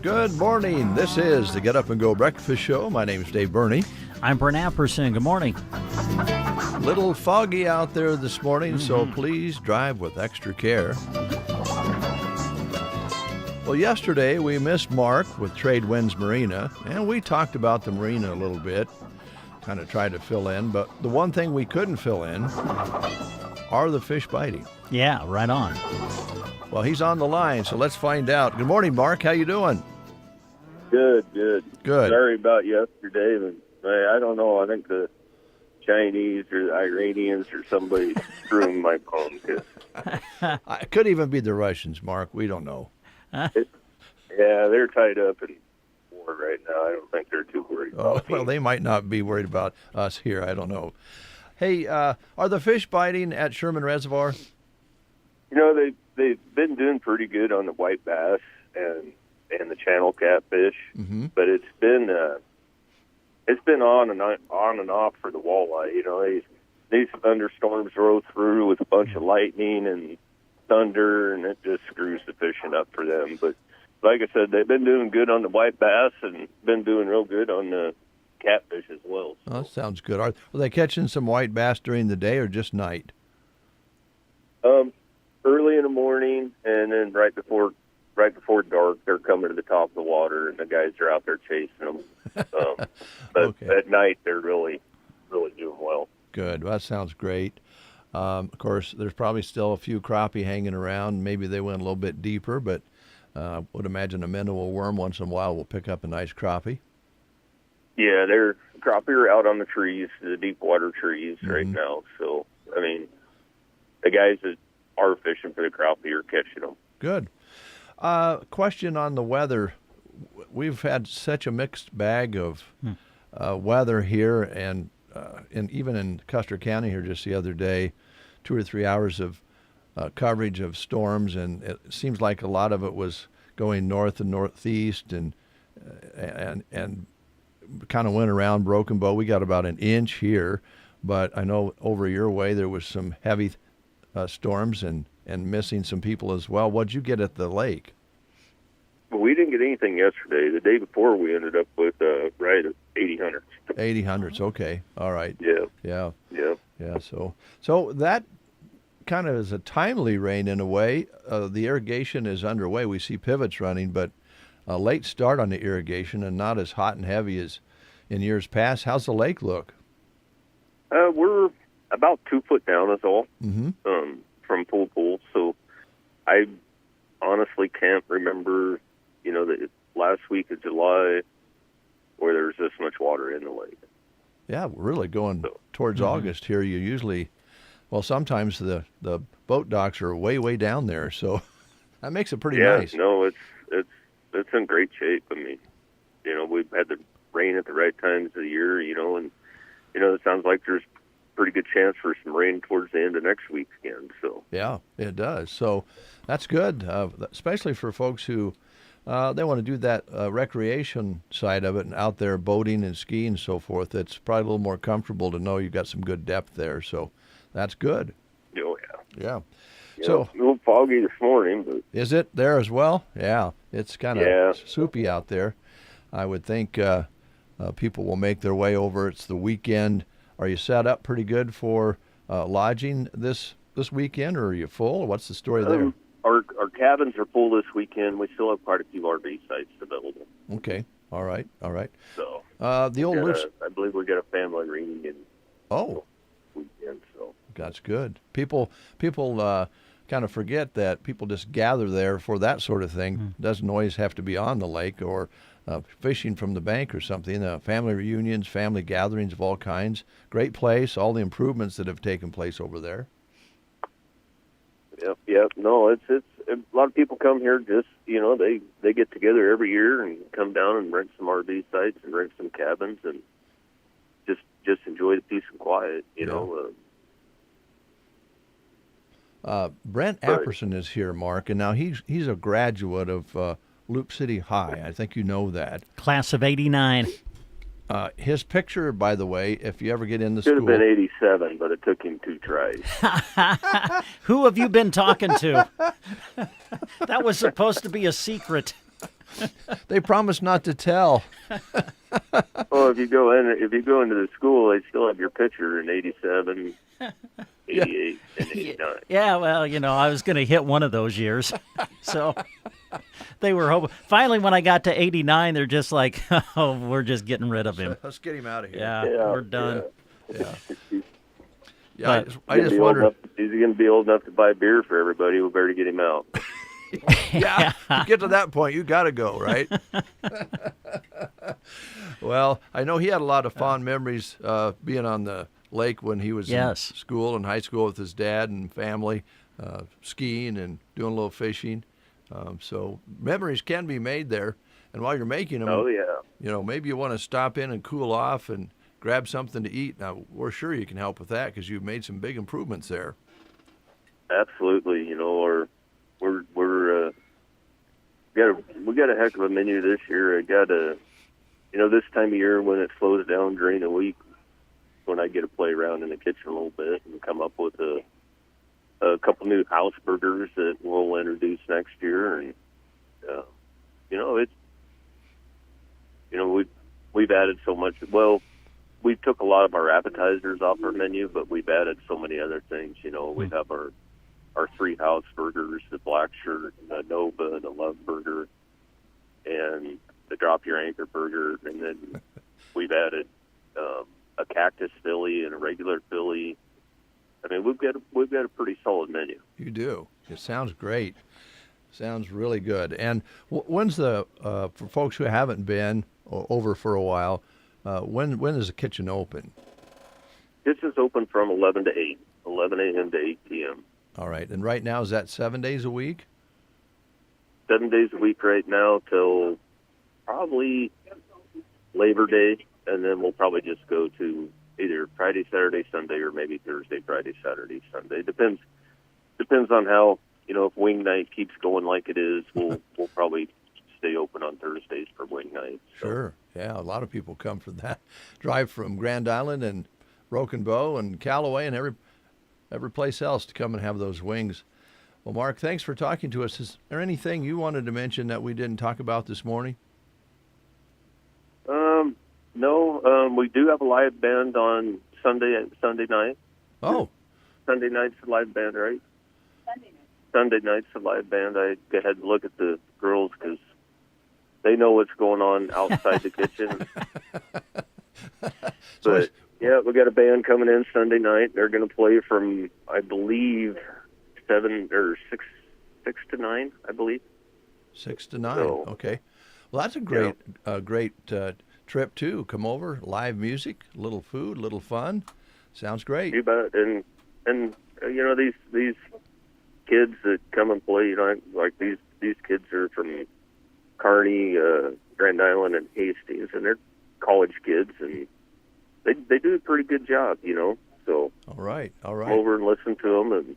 Good morning. This is the Get Up and Go Breakfast Show. My name is Dave Burney. I'm Brent Apperson. Good morning. Little foggy out there this morning, so please drive with extra care. Well, yesterday we missed Mark with Trade Winds Marina, and we talked about the marina a little bit, kind of tried to fill in, but the one thing we couldn't fill in are the fish biting. Yeah, right on. Well, he's on the line, so let's find out. Good morning, Mark. How you doing? Good. Good. Sorry about yesterday, but I don't know. I think the Chinese or the Iranians or somebody screwing my phone. It could even be the Russians, Mark. We don't know. Yeah, they're tied up in war right now. I don't think they're too worried about Well, they might not be worried about us here. I don't know. Hey, are the fish biting at Sherman Reservoir? You know, they've been doing pretty good on the white bass and the channel catfish, but it's been on and off for the walleye. You know, these thunderstorms roll through with a bunch of lightning and thunder, and it just screws the fishing up for them. But like I said, they've been doing good on the white bass and been doing real good on the catfish as well. So. Oh, that sounds good. Are they catching some white bass during the day or just night? Early in the morning, and then right before dark, they're coming to the top of the water, and the guys are out there chasing them. But Okay. At night, they're really doing well. Good. Well, that sounds great. Of course, there's probably still a few crappie hanging around. Maybe they went a little bit deeper, but I would imagine a minnow worm once in a while will pick up a nice crappie. Yeah, crappie are out on the trees, the deep water trees right now. So, I mean, the guys that are fishing for the crappie are catching them. Good. Question on the weather. We've had such a mixed bag of weather here, and even in Custer County here just the other day, 2 or 3 hours of coverage of storms, and it seems like a lot of it was going north and northeast, and kind of went around Broken Bow. We got about an inch here, but I know over your way there was some heavy storms and missing some people as well. What'd you get at the lake? Well, we didn't get anything yesterday. The day before, we ended up with right at 80 hundredths. 80 hundredths. Okay. All right. Yeah. So that kind of is a timely rain in a way. The irrigation is underway. We see pivots running, but a late start on the irrigation and not as hot and heavy as in years past. How's the lake look? We're about 2 foot down is all from pool. So I honestly can't remember, the last week of July where there's this much water in the lake. Yeah, we're really going towards August here. You usually, sometimes the boat docks are way down there, so that makes it pretty nice. No, it's in great shape. I mean, we've had the rain at the right times of the year, and it sounds like there's pretty good chance for some rain towards the end of next week again. So yeah, it does. So that's good, especially for folks who they want to do that recreation side of it and out there boating and skiing and so forth. It's probably a little more comfortable to know you've got some good depth there. So that's good. Oh Yeah. So a little foggy this morning, but is it there as well? Yeah, it's kind of soupy out there. I would think people will make their way over. It's the weekend. Are you set up pretty good for lodging this weekend, or are you full? What's the story there? Our cabins are full this weekend. We still have quite a few RV sites available. Okay. All right. So the old loose. I believe we got a family reunion. Weekend. So that's good. People kind of forget that people just gather there for that sort of thing. Doesn't always have to be on the lake or fishing from the bank or something. Family reunions, family gatherings of all kinds. Great place. All the improvements that have taken place over there. Yep. No, it's a lot of people come here just they get together every year and come down and rent some RV sites and rent some cabins and just enjoy the peace and quiet. Brent Apperson is here, Mark, and now he's a graduate of Loop City High. I think you know that. Class of 89. His picture, by the way, if you ever get in the school... Should have been 87, but it took him 2 tries. Who have you been talking to? That was supposed to be a secret. They promised not to tell. Well, if you go into the school, they still have your picture in 87, 88, and 89. Yeah, well, I was going to hit one of those years. So they were hoping. Finally, when I got to 89, they're just like, oh, we're just getting rid of him. Let's get him out of here. Yeah, we're done. Yeah. But I just wonder. He's going to be old enough to buy beer for everybody. We better get him out. Yeah, you get to that point, you got to go, right? Well, I know he had a lot of fond memories being on the lake when he was in school and high school with his dad and family, skiing and doing a little fishing. So memories can be made there. And while you're making them, maybe you want to stop in and cool off and grab something to eat. Now, we're sure you can help with that because you've made some big improvements there. Absolutely, or we got a heck of a menu this year. I got this time of year when it slows down during the week, when I get to play around in the kitchen a little bit and come up with a couple new house burgers that we'll introduce next year, and we've added so much. Well, we took a lot of our appetizers off our menu, but we've added so many other things. We have our 3 house burgers, the Black Shirt, the Nova, the Love Burger, and the Drop Your Anchor Burger. And then we've added a Cactus Philly and a regular Philly. I mean, we've got a pretty solid menu. You do. It sounds great. Sounds really good. And when's the for folks who haven't been over for a while, when is the kitchen open? This is open from 11 to 8, 11 a.m. to 8 p.m. All right. And right now, is that 7 days a week? 7 days a week right now till probably Labor Day, and then we'll probably just go to either Friday, Saturday, Sunday, or maybe Thursday, Friday, Saturday, Sunday. Depends on how, if wing night keeps going like it is, we'll probably stay open on Thursdays for wing night. So. Sure. Yeah, a lot of people come for that. Drive from Grand Island and Broken Bow and Callaway and every place else to come and have those wings. Well, Mark, thanks for talking to us. Is there anything you wanted to mention that we didn't talk about this morning? No. We do have a live band on Sunday night. Oh. Sunday night's a live band, right? Sunday night's a live band. I go ahead and look at the girls because they know what's going on outside the kitchen. But yeah, we got a band coming in Sunday night. They're going to play from, I believe, 6 to 9. I believe 6 to 9. So, okay. Well, that's a great trip too. Come over, live music, a little food, a little fun. Sounds great. You bet. And these kids that come and play, like these kids are from Kearney, Grand Island, and Hastings, and they're college kids, and they do a pretty good job, So all right. Come over and listen to them, and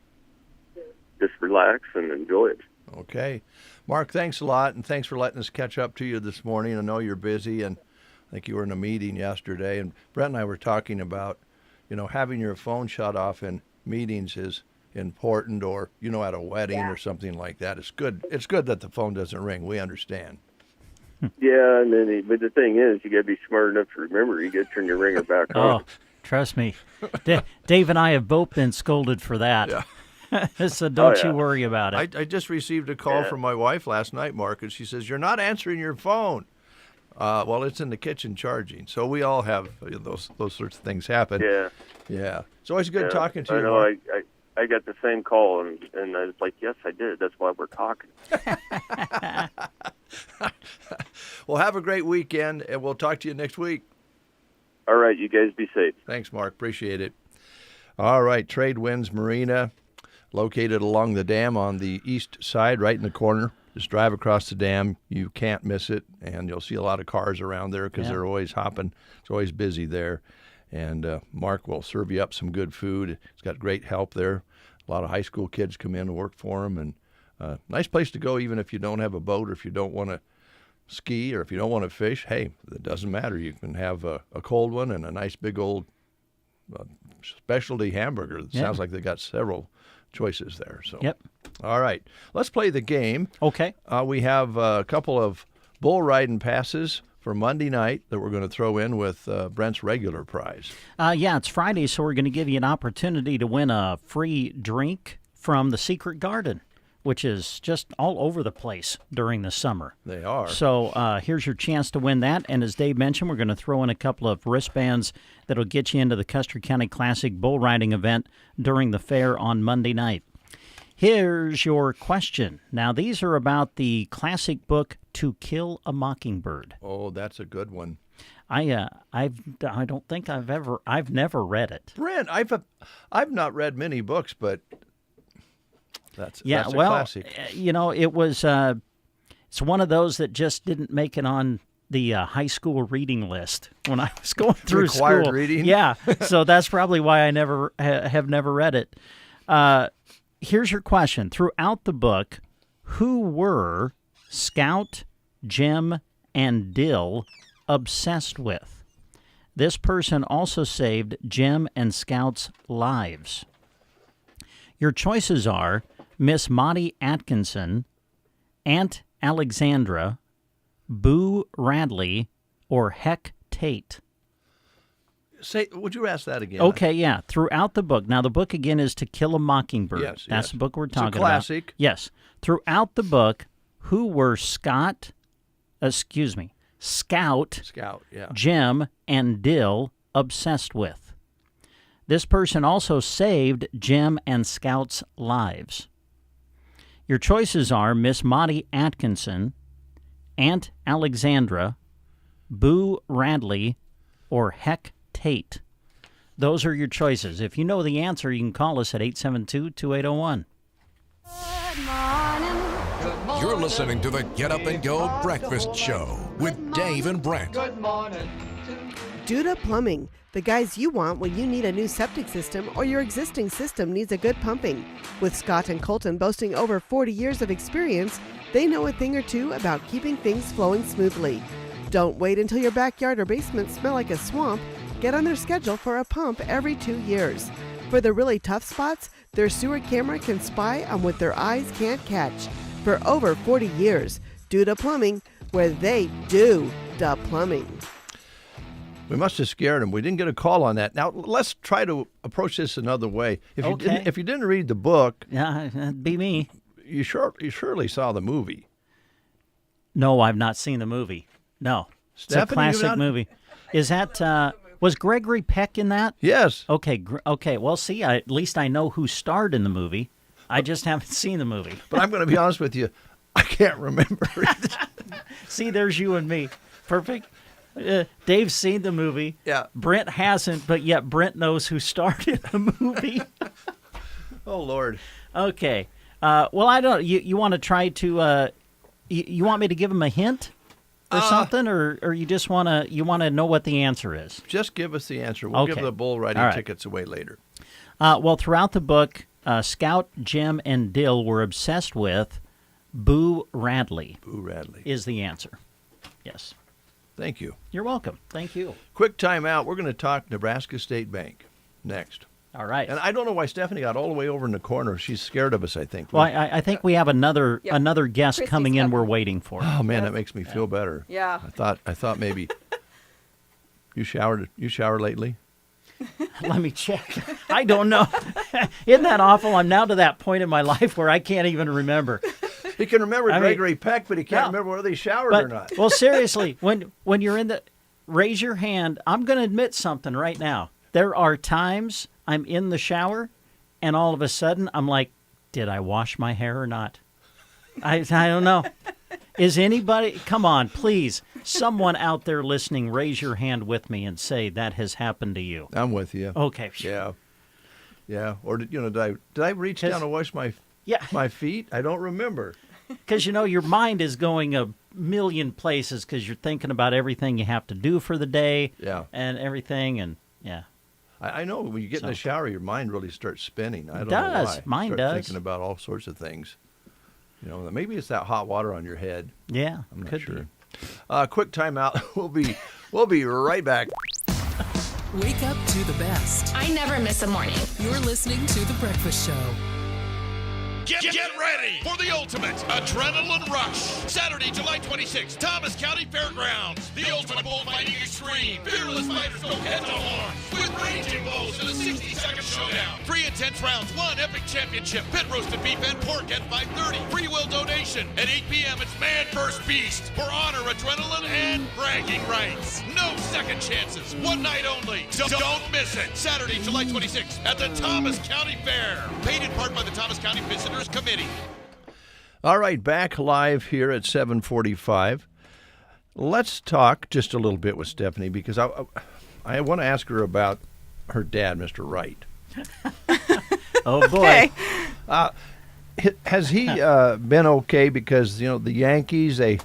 just relax and enjoy it. Okay, Mark, thanks a lot, and thanks for letting us catch up to you this morning. I know you're busy, and I think you were in a meeting yesterday, and Brent and I were talking about, having your phone shut off in meetings is important, or at a wedding or something like that. It's good. It's good that the phone doesn't ring. We understand. Yeah, but the thing is, you got to be smart enough to remember. You got to turn your ringer back on. Oh, trust me, Dave and I have both been scolded for that. Yeah. So don't you worry about it. I just received a call from my wife last night, Mark, and she says, "You're not answering your phone." Well, it's in the kitchen charging, so we all have those sorts of things happen. Yeah. It's always good talking to you. I know. I got the same call, and I was like, yes, I did. That's why we're talking. Well, have a great weekend, and we'll talk to you next week. All right. You guys be safe. Thanks, Mark. Appreciate it. All right. Trade Winds Marina, located along the dam on the east side, right in the corner. Just drive across the dam. You can't miss it, and you'll see a lot of cars around there because they're always hopping. It's always busy there. And Mark will serve you up some good food. He's got great help there. A lot of high school kids come in and work for him. And nice place to go even if you don't have a boat or if you don't want to ski or if you don't want to fish. Hey, it doesn't matter. You can have a cold one and a nice big old specialty hamburger. It sounds like they got several choices there. So, Yep. All right. Let's play the game. Okay. We have a couple of bull riding passes for Monday night that we're going to throw in with Brent's regular prize. Yeah, it's Friday, so we're going to give you an opportunity to win a free drink from the Secret Garden, which is just all over the place during the summer. They are. So here's your chance to win that. And as Dave mentioned, we're going to throw in a couple of wristbands that'll get you into the Custer County Classic bull riding event during the fair on Monday night. Here's your question. Now, these are about the classic book To Kill a Mockingbird. Oh, that's a good one. I don't think I've never read it. Brent, I've not read many books, but that's a classic. It was it's one of those that just didn't make it on the high school reading list when I was going through Required school. reading? Yeah, so that's probably why I never have never read it. Here's your question. Throughout the book, who were Scout, Jim, and Dill obsessed with? This person also saved Jim and Scout's lives. Your choices are Miss Maudie Atkinson, Aunt Alexandra, Boo Radley, or Heck Tate. Would you ask that again? Okay, yeah. Throughout the book. Now, the book, again, is To Kill a Mockingbird. Yes, That's yes. the book we're It's talking a classic. about. Yes. Throughout the book, who were Scout, yeah. Jim, and Dill obsessed with? This person also saved Jim and Scout's lives. Your choices are Miss Maudie Atkinson, Aunt Alexandra, Boo Radley, or Heck Tate. Those are your choices. If you know the answer, you can call us at 872-2801. You're listening to the Get Up and Go Breakfast Show with Dave and Brent. Good morning. Duda Plumbing, the guys you want when you need a new septic system or your existing system needs a good pumping. With Scott and Colton boasting over 40 years of experience, they know a thing or two about keeping things flowing smoothly. Don't wait until your backyard or basement smell like a swamp. Get on their schedule for a pump every 2 years. For the really tough spots, their sewer camera can spy on what their eyes can't catch. For over 40 years, Duda Plumbing, where they do the plumbing. We must have scared him. We didn't get a call on that. Now, let's try to approach this another way. If you didn't read the book, Yeah, that'd be me. you surely saw the movie. No, I've not seen the movie. No. It's Stephanie, a classic movie. Is that, was Gregory Peck in that? Yes. Okay, well, see, at least I know who starred in the movie. I just haven't seen the movie. But I'm going to be honest with you, I can't remember it. See, there's you and me. Perfect. Dave's seen the movie. Yeah. Brent hasn't, but yet Brent knows who starred in the movie. Oh, Lord. Okay. Well, I don't. You want to try to? You want me to give him a hint or something, or you just want to know what the answer is? Just give us the answer. We'll give Okay. the bull riding All right. tickets away later. Well, throughout the book, Scout, Jim, and Dill were obsessed with Boo Radley. Boo Radley. Is the answer? Yes. Thank you. You're welcome. Thank you. Quick time out. We're going to talk Nebraska State Bank next. All right. And I don't know why Stephanie got all the way over in the corner. She's scared of us, I think. Well, I think we have another guest Christy's coming in. coming. We're waiting for. Oh, man, that makes me feel better. Yeah. I thought maybe you shower lately? Let me check. I don't know. Isn't that awful? I'm now to that point in my life where I can't even remember. He can remember I mean, Gregory Peck, but he can't yeah. remember whether they showered or not. Well, seriously, when you're in the raise your hand. I'm going to admit something right now. There are times I'm in the shower, and all of a sudden I'm like, did I wash my hair or not? I don't know. Is anybody? Come on, please. Someone out there listening, raise your hand with me and say that has happened to you. I'm with you. Okay. Yeah. Or did I reach down to wash my feet? I don't remember. Because your mind is going a million places because you're thinking about everything you have to do for the day. Yeah. And everything, and yeah. I know when you get in the shower, your mind really starts spinning. I don't does. know why. Mine Start does. Thinking about all sorts of things. Maybe it's that hot water on your head. Yeah, I'm not could sure. be. Quick timeout. We'll be right back. Wake up to the best. I never miss a morning. You're listening to The Breakfast Show. Get ready for the ultimate adrenaline rush. Saturday, July 26th, Thomas County Fairgrounds. The ultimate bullfighting extreme. Fearless fighters go head to horn with raging bulls in a 60-second showdown. 3 intense rounds, 1 epic championship. Pit roasted beef and pork at 5:30. Free will donation at 8 p.m. It's man versus beast for honor, adrenaline, and bragging rights. No second chances. One night only. Don't miss it. Saturday, July 26th at the Thomas County Fair. Paid in part by the Thomas County Visitors Committee. All right, back live here at 7:45. Let's talk just a little bit with Stephanie because I want to ask her about her dad, Mr. Wright. Oh, boy. Has he been okay? Because, the Yankees, they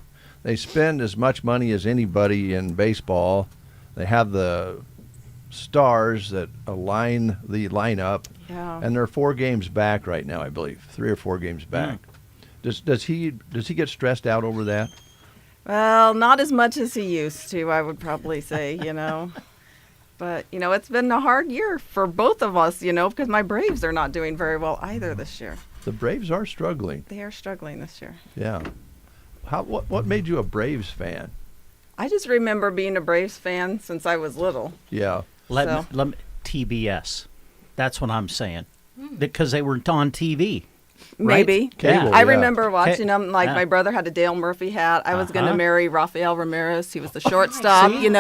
spend as much money as anybody in baseball. They have the stars that align the lineup. Yeah. And they're 4 games back right now, I believe. 3 or 4 games back. Does he get stressed out over that? Well, not as much as he used to, I would probably say, But, it's been a hard year for both of us, because my Braves are not doing very well either this year. The Braves are struggling. They are struggling this year. Yeah. What made you a Braves fan? I just remember being a Braves fan since I was little. Yeah. Let me, TBS. That's what I'm saying. Because they were on TV. Right? Maybe. Cable, I yeah. remember watching them. Like, my brother had a Dale Murphy hat. I was going to marry Rafael Ramirez. He was the shortstop, when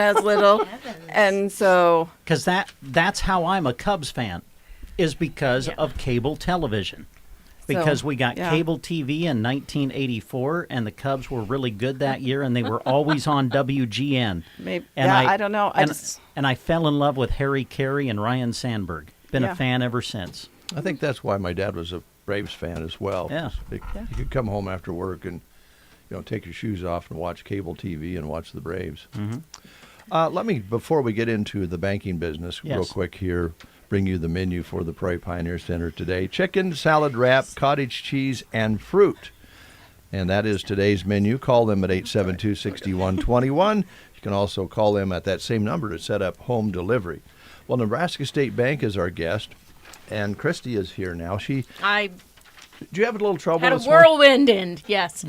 I was little. And so... Because that's how I'm a Cubs fan, is because of cable television. Because we got cable TV in 1984, and the Cubs were really good that year, and they were always on WGN. Maybe. And I don't know. And I fell in love with Harry Carey and Ryan Sandberg. Been a fan ever since. I think that's why my dad was a Braves fan as well. Yeah. You could come home after work and, take your shoes off and watch cable TV and watch the Braves. Let me, before we get into the banking business, real quick here, bring you the menu for the Prairie Pioneer Center today. Chicken, salad wrap, cottage cheese, and fruit. And that is today's menu. Call them at 872-6121. You can also call them at that same number to set up home delivery. Well, Nebraska State Bank is our guest, and Christy is here now. Did you have a little trouble had a this morning? whirlwind end, yes.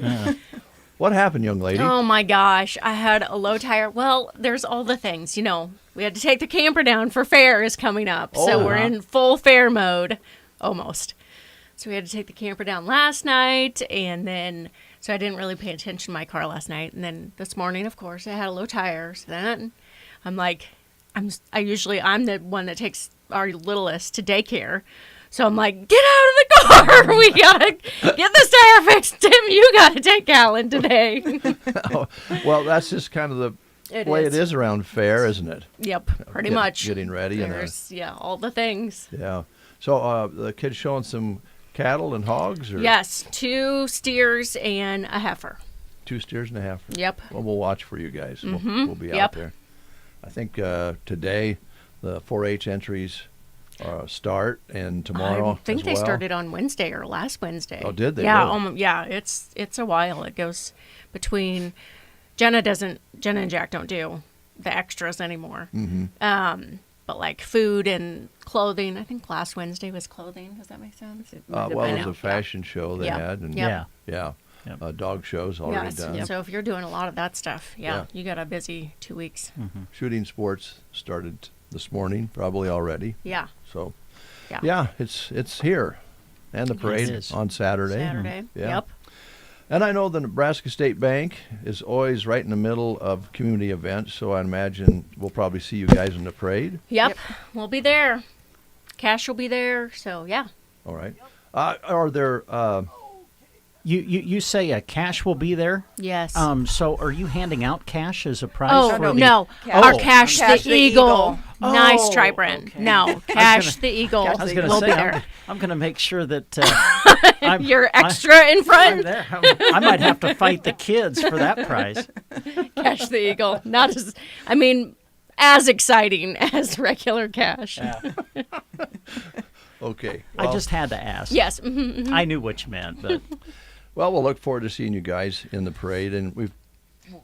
What happened, young lady? Oh, my gosh. I had a low tire. Well, there's all the things, We had to take the camper down for fair is coming up. So we're in full fair mode, almost. So we had to take the camper down last night, and then, so I didn't really pay attention to my car last night. And then this morning, of course, I had a low tire. So then I'm like, I'm the one that takes our littlest to daycare. So I'm like, get out of the car. We got to get this tire fixed. Tim, you got to take Alan today. Well, that's just kind of the way it is around fair, isn't it? Yep, pretty much. Getting ready. There's, all the things. Yeah. So the kid's showing some cattle and hogs? Or? Yes, 2 steers and a heifer. 2 steers and a heifer. Yep. Well, we'll watch for you guys. We'll be out there. I think today the 4-H entries start, and tomorrow I think as they well. started on Wednesday or last Wednesday. Oh, did they? Yeah, really? yeah. It's a while. It goes between. Jenna and Jack don't do the extras anymore. But like food and clothing, I think last Wednesday was clothing. Does that make sense? It was a fashion show they had, and dog shows already done. Yep. So if you're doing a lot of that stuff, you got a busy 2 weeks. Shooting sports started this morning, probably already. Yeah. So, it's here, and the parade on Saturday. Yep. And I know the Nebraska State Bank is always right in the middle of community events, so I imagine we'll probably see you guys in the parade. Yep. We'll be there. Cash will be there, so yeah. All right. Are there... You say cash will be there? Yes. So are you handing out cash as a prize? No. Our Cash the Eagle. Nice try, Brent. Okay. No, Cash the Eagle I was going will to be say, there. I'm going to make sure that you're extra in front. I'm there. I might have to fight the kids for that prize. Cash the Eagle. Not as, as exciting as regular cash. Yeah. Okay. Well, I just had to ask. Yes. I knew what you meant, but... Well, we'll look forward to seeing you guys in the parade, and we've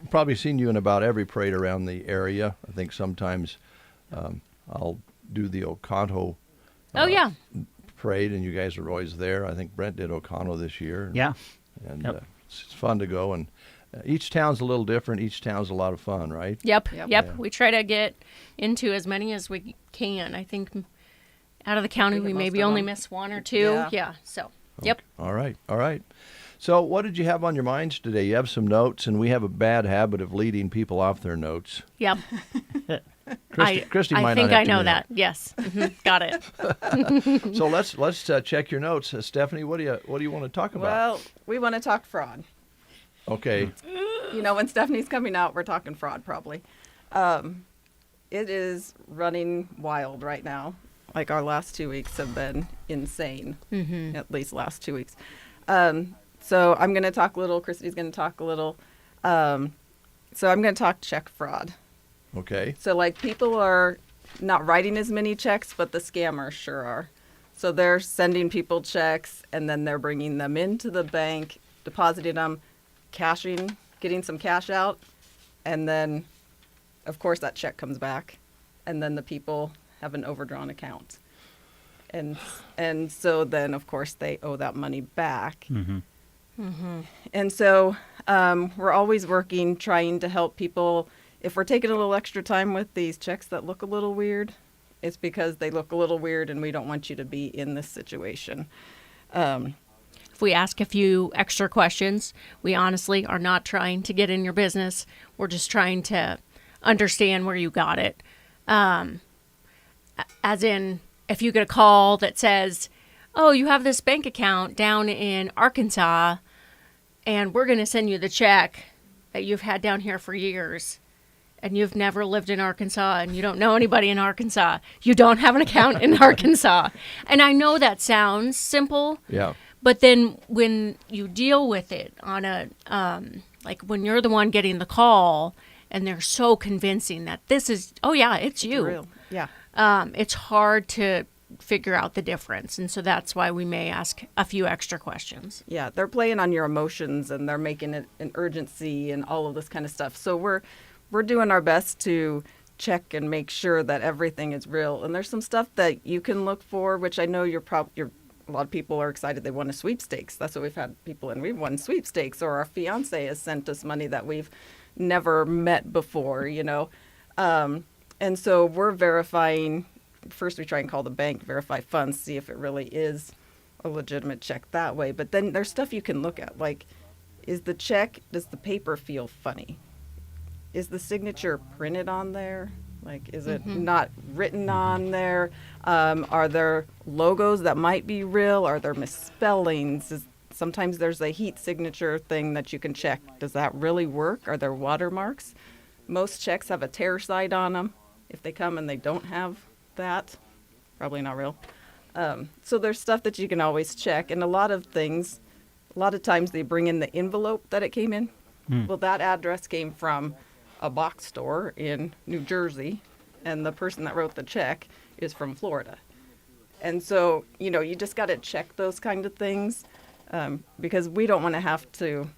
probably seen you in about every parade around the area. I think sometimes I'll do the Oconto parade, and you guys are always there. I think Brent did O'Connell this year. Yeah. And Yep. it's fun to go, and each town's a little different. Each town's a lot of fun, right? Yep. Yeah. We try to get into as many as we can. I think out of the county, we most maybe of only them. miss one or two. Yeah. So, yep. All right. So what did you have on your minds today? You have some notes, and we have a bad habit of leading people off their notes. Yep. Christy I might think not have I to know do that. Yes. Got it. So let's check your notes, Stephanie. What do you want to talk about? Well, we want to talk fraud. Okay. You know, when Stephanie's coming out, we're talking fraud probably. It is running wild right now. Like our last 2 weeks have been insane. At least last 2 weeks. So I'm going to talk a little. Christy's going to talk a little. So I'm going to talk check fraud. Okay. So like people are not writing as many checks, but the scammers sure are. So they're sending people checks and then they're bringing them into the bank, depositing them, cashing, getting some cash out, and then of course that check comes back, and then the people have an overdrawn account. And so then of course they owe that money back. And so we're always working, trying to help people. If we're taking a little extra time with these checks that look a little weird, it's because they look a little weird and we don't want you to be in this situation. If we ask a few extra questions, we honestly are not trying to get in your business. We're just trying to understand where you got it. As in, if you get a call that says, oh, you have this bank account down in Arkansas, and we're going to send you the check that you've had down here for years, and you've never lived in Arkansas, and you don't know anybody in Arkansas, you don't have an account in Arkansas. And I know that sounds simple. Yeah. But then when you deal with it on a, like when you're the one getting the call and they're so convincing that this is, oh yeah, it's you. Real. Yeah. It's hard to figure out the difference. And so that's why we may ask a few extra questions. Yeah. They're playing on your emotions and they're making it an urgency and all of this kind of stuff. So we're doing our best to check and make sure that everything is real. And there's some stuff that you can look for, which I know a lot of people are excited they won a sweepstakes. That's what we've had people in. We've won sweepstakes, or our fiance has sent us money that we've never met before, you know. And so we're verifying. First, we try and call the bank, verify funds, see if it really is a legitimate check that way. But then there's stuff you can look at, like, does the paper feel funny? Is the signature printed on there? Like, is it not written on there? Are there logos that might be real? Are there misspellings? Sometimes there's a heat signature thing that you can check. Does that really work? Are there watermarks? Most checks have a tear side on them. If they come and they don't have that, probably not real. So there's stuff that you can always check. And a lot of times they bring in the envelope that it came in. Well, that address came from a box store in New Jersey, and the person that wrote the check is from Florida. And so, you know, you just got to check those kind of things, because we don't want to have to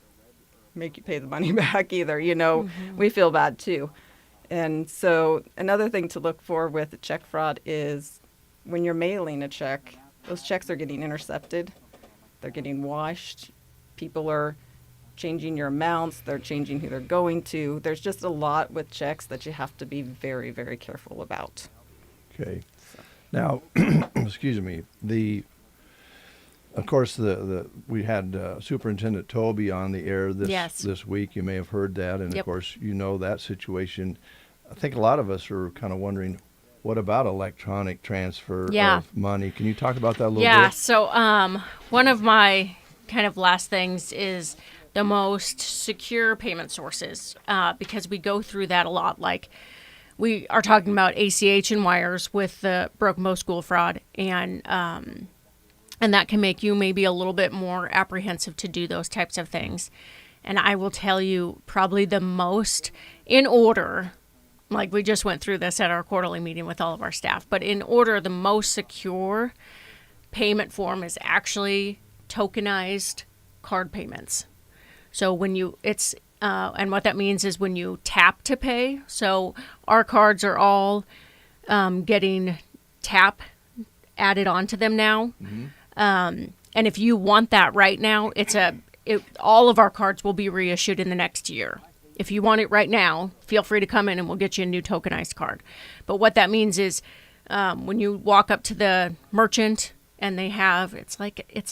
make you pay the money back either. You know, we feel bad too. And so another thing to look for with check fraud is when you're mailing a check, those checks are getting intercepted. They're getting washed. People are changing your amounts. They're changing who they're going to. There's just a lot with checks that you have to be very, very careful about. Okay. Now, excuse me. Of course, we had Superintendent Toby on the air this week. You may have heard that, and of course, you know that situation. I think a lot of us are kind of wondering, what about electronic transfer of money? Can you talk about that a little bit? Yeah. So one of my kind of last things is the most secure payment sources, because we go through that a lot. Like, we are talking about ACH and wires with the broke most school fraud, and that can make you maybe a little bit more apprehensive to do those types of things. And I will tell you, probably the most in order, like we just went through this at our quarterly meeting with all of our staff, but in order, the most secure payment form is actually tokenized card payments. So and what that means is when you tap to pay. So our cards are all getting tap added onto them now. And if you want that right now, all of our cards will be reissued in the next year. If you want it right now, feel free to come in and we'll get you a new tokenized card. But what that means is when you walk up to the merchant and they have, it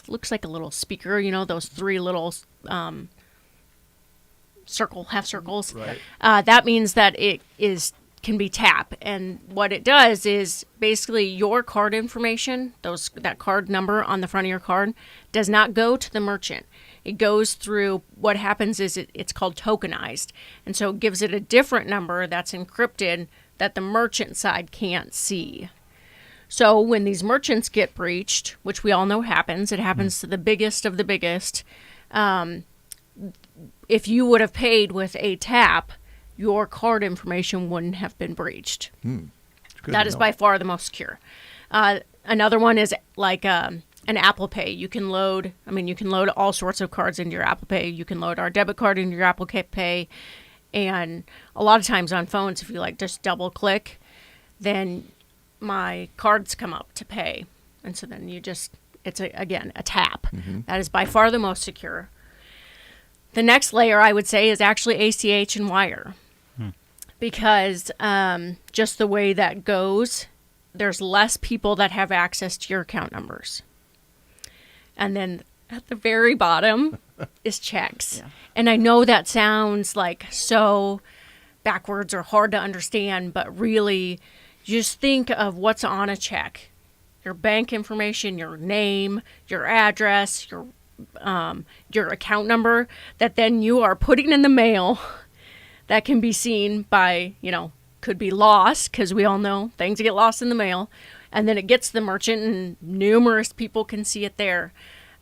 looks like a little speaker, those 3 little half circles. Right. That means that it can be tap. And what it does is basically your card information, that card number on the front of your card, does not go to the merchant. It goes through, what happens is it's called tokenized. And so it gives it a different number that's encrypted that the merchant side can't see. So when these merchants get breached, which we all know happens, it happens to the biggest of the biggest. If you would have paid with a tap, your card information wouldn't have been breached. That is by far the most secure. Another one is like an Apple Pay. You can load all sorts of cards into your Apple Pay. You can load our debit card into your Apple Pay. And a lot of times on phones, if you just double click, then my cards come up to pay. And so then it's a tap. That is by far the most secure. The next layer I would say is actually ACH and wire. Because just the way that goes, there's less people that have access to your account numbers. And then at the very bottom is checks. Yeah. And I know that sounds so backwards or hard to understand, but really just think of what's on a check. Your bank information, your name, your address, your account number that then you are putting in the mail that can be seen by, could be lost, because we all know things get lost in the mail, and then it gets to the merchant and numerous people can see it there.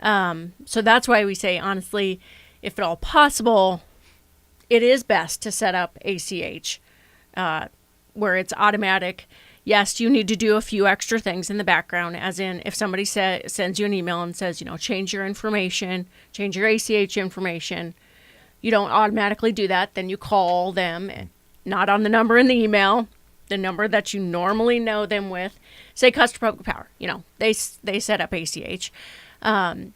So that's why we say, honestly, if at all possible, it is best to set up ACH where it's automatic. Yes, you need to do a few extra things in the background, as in if somebody sends you an email and says, change your information, change your ACH information, you don't automatically do that. Then you call them, not on the number in the email, the number that you normally know them with. Say Customer Public Power, they set up ACH. And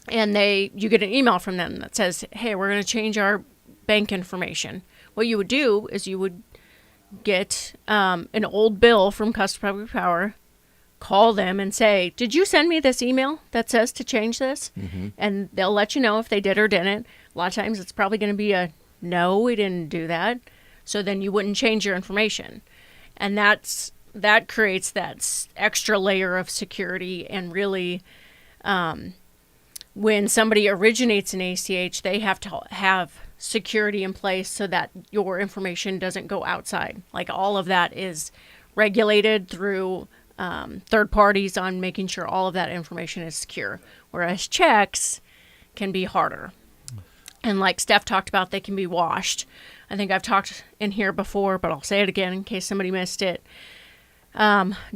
you get an email from them that says, hey, we're going to change our bank information. What you would do is you would get an old bill from Customer Public Power, call them and say, did you send me this email that says to change this? And they'll let you know if they did or didn't. A lot of times it's probably going to be a no, we didn't do that. So then you wouldn't change your information. And that creates that extra layer of security. And really, when somebody originates an ACH, they have to have security in place so that your information doesn't go outside. All of that is regulated through third parties on making sure all of that information is secure. Whereas checks can be harder. And like Steph talked about, they can be washed. I think I've talked in here before, but I'll say it again in case somebody missed it.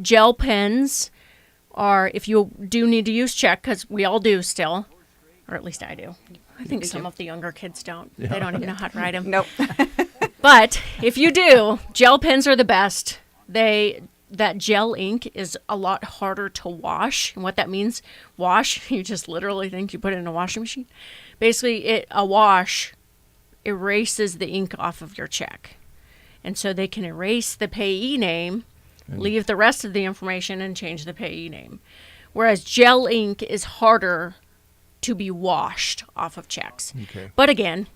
Gel pens are, if you do need to use check, because we all do still, or at least I do. I think some of the younger kids don't. Yeah. They don't even know how to write them. Nope. But if you do, gel pens are the best. That gel ink is a lot harder to wash. And what that means, wash, you just literally think you put it in a washing machine. Basically, a wash erases the ink off of your check. And so they can erase the payee name, leave the rest of the information, and change the payee name. Whereas gel ink is harder to be washed off of checks. Okay. But again,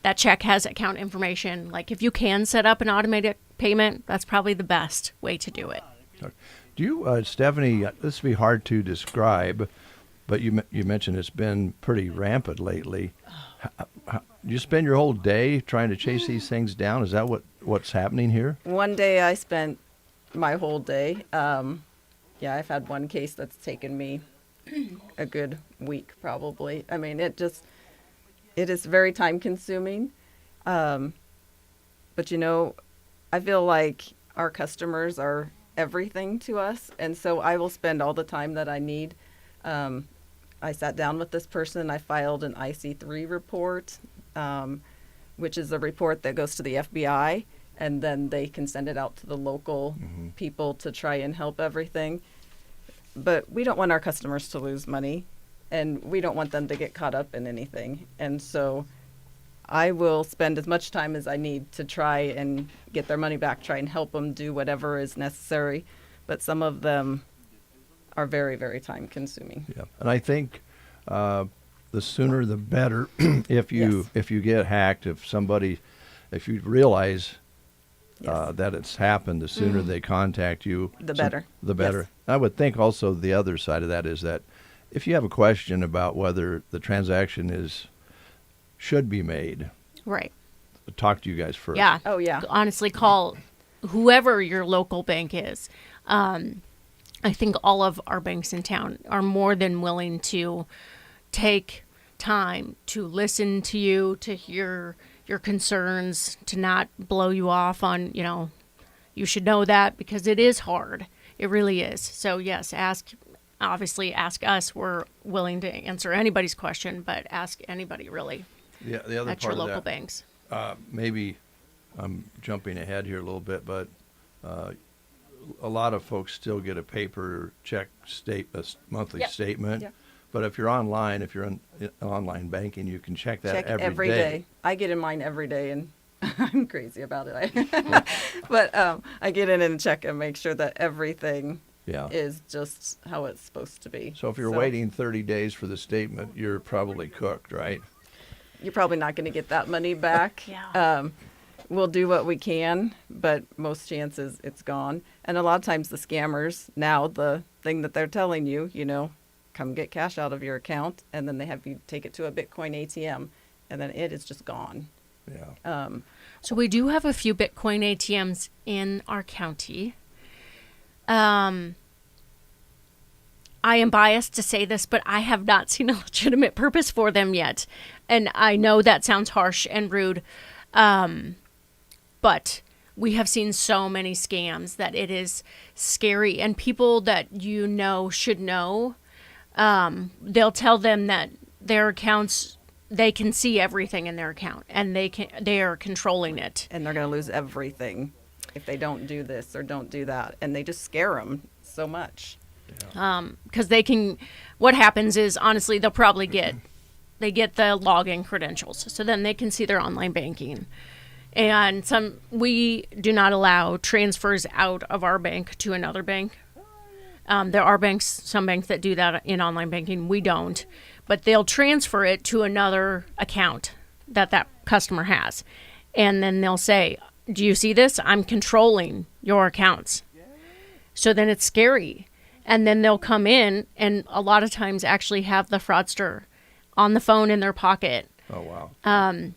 that check has account information. If you can set up an automated payment, that's probably the best way to do it. Do you, Stephanie, this would be hard to describe, but you mentioned it's been pretty rampant lately. You spend your whole day trying to chase these things down? Is that what's happening here? One day I spent my whole day. I've had one case that's taken me a good week probably. I mean, it is very time consuming. But I feel like our customers are everything to us. And so I will spend all the time that I need. I sat down with this person. I filed an IC3 report, which is a report that goes to the FBI, and then they can send it out to the local people to try and help everything. but we don't want our customers to lose money, and we don't want them to get caught up in anything. And so I will spend as much time as I need to try and get their money back, try and help them do whatever is necessary. But some of them are very, very time consuming. Yeah, and I think the sooner the better. If you get hacked, if you realize that it's happened, the sooner they contact you, The better. The better. Yes. I would think also the other side of that is that if you have a question about whether the transaction should be made, Right. talk to you guys first. Yeah. Oh, yeah. Honestly, call whoever your local bank is. I think all of our banks in town are more than willing to take time to listen to you, to hear your concerns, to not blow you off on, you should know that, because it is hard. It really is. So yes, ask us. We're willing to answer anybody's question, but ask anybody really. Yeah, the other at part your of local that, banks. maybe I'm jumping ahead here a little bit, but a lot of folks still get a paper check monthly Yep. statement. Yep. But if you're online, if you're in online banking, you can check that Every day. day. I get in mine every day, and I'm crazy about it. But I get in and check and make sure that everything Yeah. is just how it's supposed to be. So if you're waiting 30 days for the statement, you're probably cooked, right? You're probably not going to get that money back. Yeah. We'll do what we can, but most chances it's gone. And a lot of times the scammers, now the thing that they're telling you, come get cash out of your account, and then they have you take it to a Bitcoin ATM, and then it is just gone. Yeah. So we do have a few Bitcoin ATMs in our county. I am biased to say this, but I have not seen a legitimate purpose for them yet. And I know that sounds harsh and rude, but we have seen so many scams that it is scary. And people that should know, they'll tell them that their accounts, they can see everything in their account, and they are controlling it. And they're going to lose everything if they don't do this or don't do that. And they just scare them so much. Because what happens is, honestly, they'll probably get the login credentials, so then they can see their online banking. And we do not allow transfers out of our bank to another bank. There are some banks that do that in online banking. We don't, but they'll transfer it to another account that customer has, and then they'll say, "Do you see this? I'm controlling your accounts." So then it's scary. And then they'll come in and a lot of times actually have the fraudster on the phone in their pocket. Oh, wow.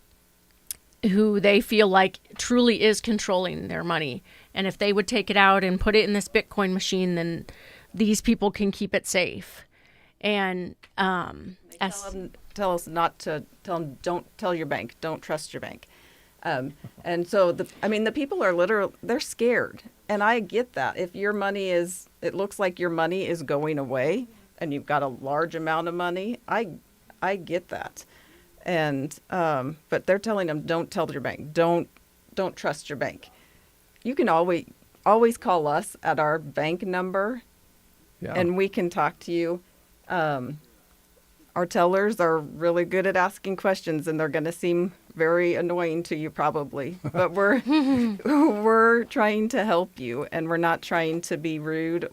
Who they feel like truly is controlling their money. And if they would take it out and put it in this Bitcoin machine, then these people can keep it safe. And tell us not to tell them, don't tell your bank, don't trust your bank. And so the people are literally, they're scared. And I get that. If your money it looks like your money is going away and you've got a large amount of money, I get that. And, but they're telling them, don't tell your bank, don't trust your bank. You can always call us at our bank number, and we can talk to you. Our tellers are really good at asking questions, and they're going to seem very annoying to you probably, but we're trying to help you, and we're not trying to be rude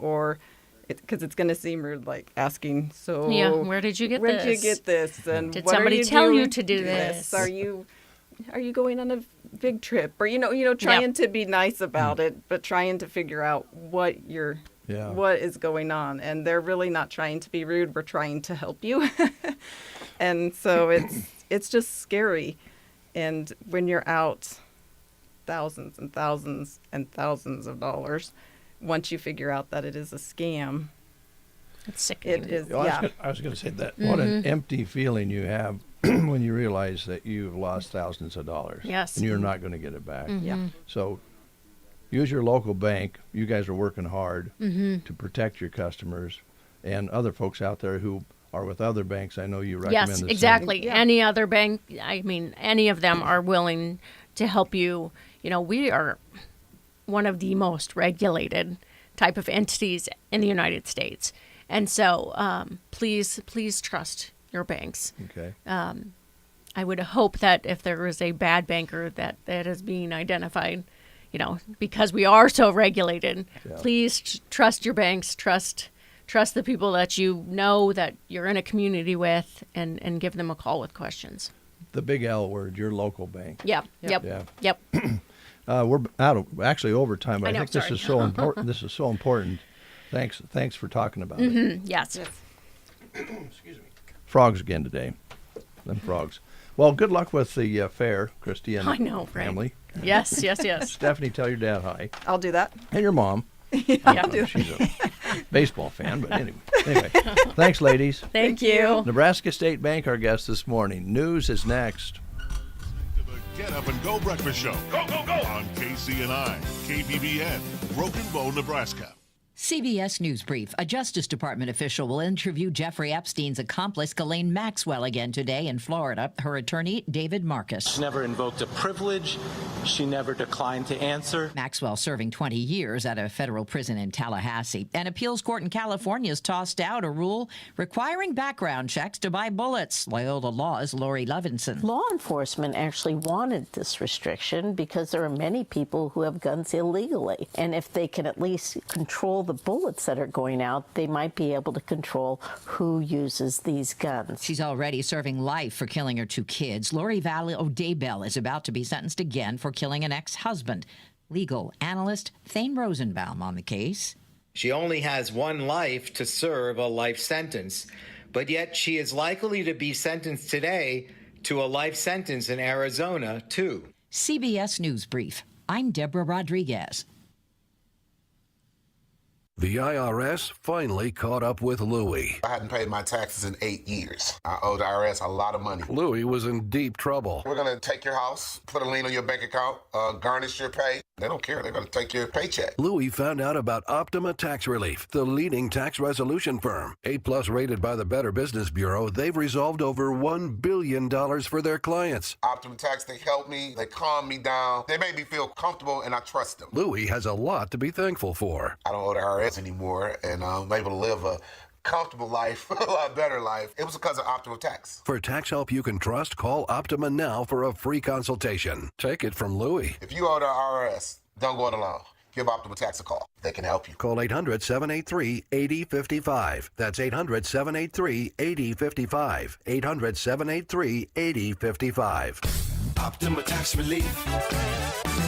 because it's going to seem rude, like asking, so where did you get where this? did you get this? And Did what somebody are you tell you doing to do this? Are you going on a big trip? Or trying to be nice about it, but trying to figure out what is going on. And they're really not trying to be rude. We're trying to help you. And so it's just scary. And when you're out thousands and thousands and thousands of dollars, once you figure out that it is a scam, it's sickening. It is. I was going to say that. What an empty feeling you have when you realize that you've lost thousands of dollars. Yes. And you're not going to get it back. Yeah. So use your local bank. You guys are working hard to protect your customers, and other folks out there who are with other banks. I know you recommend Yes, the exactly. Yeah. Any other bank, any of them are willing to help you. We are one of the most regulated type of entities in the United States. And so please trust your banks. Okay. I would hope that if there is a bad banker that is being identified, because we are so regulated, please trust your banks, trust the people that you know that you're in a community with, and give them a call with questions. The big L word, your local bank. Yep. We're out of actually overtime, but I know, think this is so important. This is so important. Thanks for talking about it. Yes. Excuse me. Frogs again today. Them frogs. Well, good luck with the fair, Christy and I know, right? family. Yes. Stephanie, tell your dad hi. I'll do that. And your mom. Yeah. She's a baseball fan, but anyway. Thanks, ladies. Thank you. Nebraska State Bank, our guest this morning. News is next. To the Get Up and Go Breakfast Show. Go, go, go! On KCNI, KBBN, Broken Bow, Nebraska. CBS News Brief. A Justice Department official will interview Jeffrey Epstein's accomplice, Ghislaine Maxwell, again today in Florida. Her attorney, David Marcus. She never invoked a privilege. She never declined to answer. Maxwell serving 20 years at a federal prison in Tallahassee. An appeals court in California has tossed out a rule requiring background checks to buy bullets. Loyola Law's Lori Levinson. Law enforcement actually wanted this restriction because there are many people who have guns illegally. And if they can at least control the bullets that are going out, they might be able to control who uses these guns. She's already serving life for killing her 2 kids. Lori Valley O'Daybell is about to be sentenced again for killing an ex-husband. Legal analyst Thane Rosenbaum on the case. She only has 1 life to serve a life sentence, but yet she is likely to be sentenced today to a life sentence in Arizona, too. CBS News Brief. I'm Deborah Rodriguez. The IRS finally caught up with Louie. I hadn't paid my taxes in 8 years. I owed the IRS a lot of money. Louie was in deep trouble. We're going to take your house, put a lien on your bank account, garnish your pay. They don't care. They're going to take your paycheck. Louie found out about Optima Tax Relief, the leading tax resolution firm. A+ rated by the Better Business Bureau, they've resolved over $1 billion for their clients. Optima Tax, they helped me. They calmed me down. They made me feel comfortable, and I trust them. Louie has a lot to be thankful for. I don't owe the IRS anymore, and I'm able to live a comfortable life, a lot better life. It was because of Optima Tax. For tax help you can trust, call Optima now for a free consultation. Take it from Louie. If you owe the IRS, don't go it alone. Give Optima Tax a call. They can help you. Call 800-783-8055. That's 800-783-8055. 800-783-8055. Optima Tax Relief.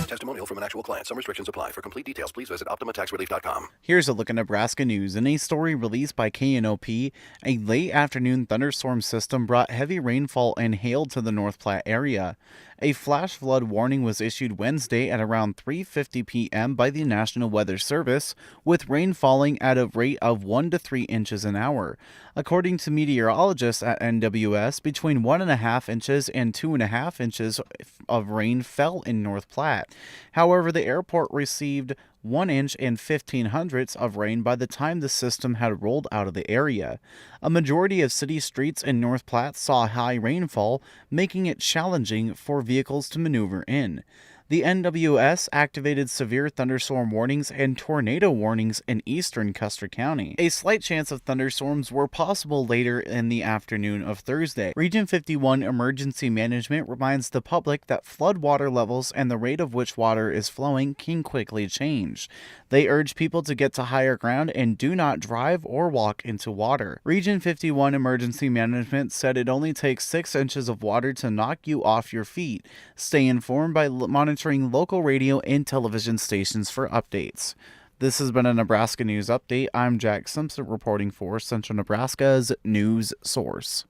Testimonial from an actual client. Some restrictions apply. For complete details, please visit OptimaTaxRelief.com. Here's a look at Nebraska news. In a story released by KNOP, a late afternoon thunderstorm system brought heavy rainfall and hail to the North Platte area. A flash flood warning was issued Wednesday at around 3:50 p.m. by the National Weather Service, with rain falling at a rate of 1 to 3 inches an hour. According to meteorologists at NWS, between 1.5 inches and 2.5 inches of rain fell in North Platte. However, the airport received 1 inch and 15 hundredths of rain by the time the system had rolled out of the area. A majority of city streets in North Platte saw high rainfall, making it challenging for vehicles to maneuver in. The NWS activated severe thunderstorm warnings and tornado warnings in eastern Custer County. A slight chance of thunderstorms were possible later in the afternoon of Thursday. Region 51 Emergency Management reminds the public that flood water levels and the rate of which water is flowing can quickly change. They urge people to get to higher ground and do not drive or walk into water. Region 51 Emergency Management said it only takes 6 inches of water to knock you off your feet. Stay informed by monitoring local radio and television stations for updates. This has been a Nebraska News Update. I'm Jack Simpson reporting for Central Nebraska's news source.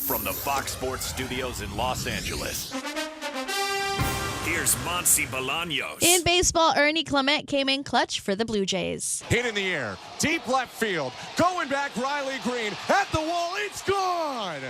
From the Fox Sports Studios in Los Angeles, here's Monsi Bolaños. In baseball, Ernie Clement came in clutch for the Blue Jays. Hit in the air, deep left field, going back, Riley Green at the wall, it's gone!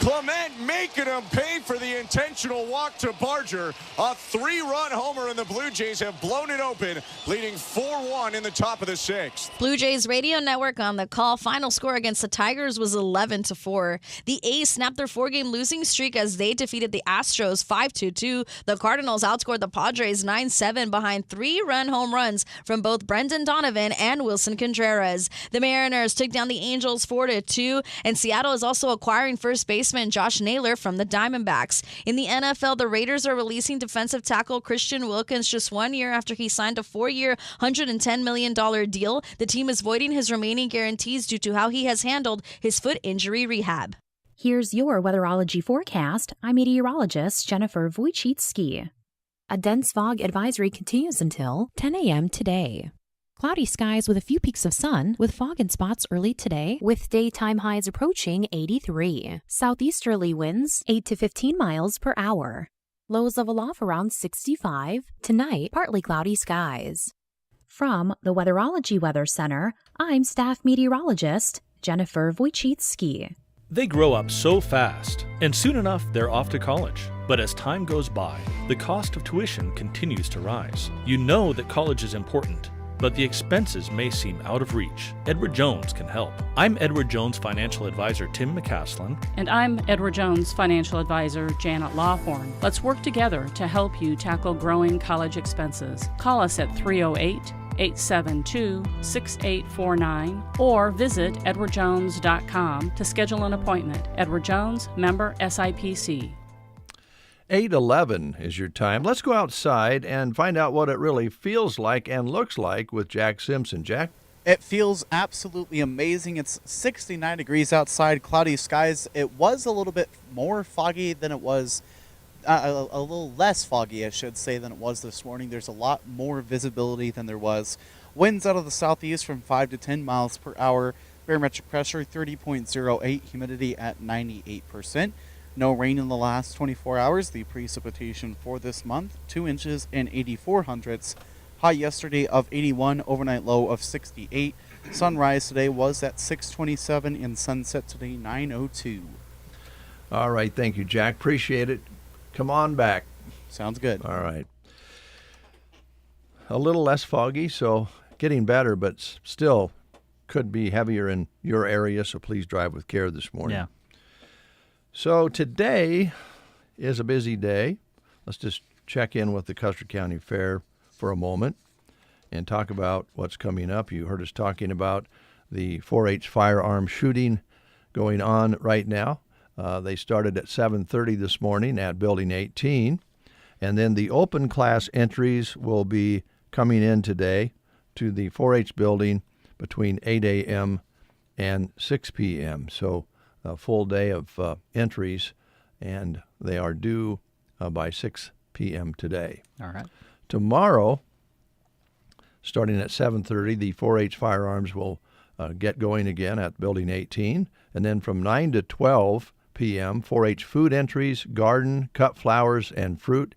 Clement making him pay for the intentional walk to Barger. A 3-run homer, and the Blue Jays have blown it open, leading 4-1 in the top of the 6th. Blue Jays radio network on the call. Final score against the Tigers was 11-4. The A's snapped their 4-game losing streak as they defeated the Astros 5-2. The Cardinals outscored the Padres 9-7 behind 3-run home runs from both Brendan Donovan and Wilson Contreras. The Mariners took down the Angels 4-2, and Seattle is also acquiring first baseman Josh Naylor from the Diamondbacks. In the NFL, the Raiders are releasing defensive tackle Christian Wilkins just 1 year after he signed a 4-year, $110 million deal. The team is voiding his remaining guarantees due to how he has handled his foot injury rehab. Here's your weatherology forecast. I'm meteorologist Jennifer Wojcicki. A dense fog advisory continues until 10 a.m. today. Cloudy skies with a few peaks of sun, with fog in spots early today, with daytime highs approaching 83. Southeasterly winds 8 to 15 miles per hour. Lows level off around 65. Tonight, partly cloudy skies. From the Weatherology Weather Center, I'm staff meteorologist Jennifer Wojcicki. They grow up so fast, and soon enough they're off to college. But as time goes by, the cost of tuition continues to rise. You know that college is important, but the expenses may seem out of reach. Edward Jones can help. I'm Edward Jones financial advisor Tim McCaslin. And I'm Edward Jones financial advisor Janet Lawhorn. Let's work together to help you tackle growing college expenses. Call us at 308-872-6849 or visit edwardjones.com to schedule an appointment. Edward Jones, member SIPC. 8:11 is your time. Let's go outside and find out what it really feels like and looks like with Jack Simpson. Jack? It feels absolutely amazing. It's 69 degrees outside, cloudy skies. It was a little bit more foggy than it was, a little less foggy, I should say, than it was this morning. There's a lot more visibility than there was. Winds out of the southeast from 5 to 10 miles per hour. Barometric pressure 30.08, humidity at 98%. No rain in the last 24 hours. The precipitation for this month, 2 inches and 84 hundredths. High yesterday of 81, overnight low of 68. Sunrise today was at 6:27 and sunset today 9:02. All right, thank you, Jack. Appreciate it. Come on back. Sounds good. All right. A little less foggy, so getting better, but still could be heavier in your area, so please drive with care this morning. Yeah. So today is a busy day. Let's just check in with the Custer County Fair for a moment and talk about what's coming up. You heard us talking about the 4-H firearm shooting going on right now. They started at 7:30 this morning at Building 18. And then the open class entries will be coming in today to the 4-H building between 8 a.m. and 6 p.m. So a full day of entries, and they are due by 6 p.m. today. All right. Tomorrow, starting at 7:30, the 4-H firearms will get going again at Building 18. And then from 9 to 12 p.m., 4-H food entries, garden, cut flowers, and fruit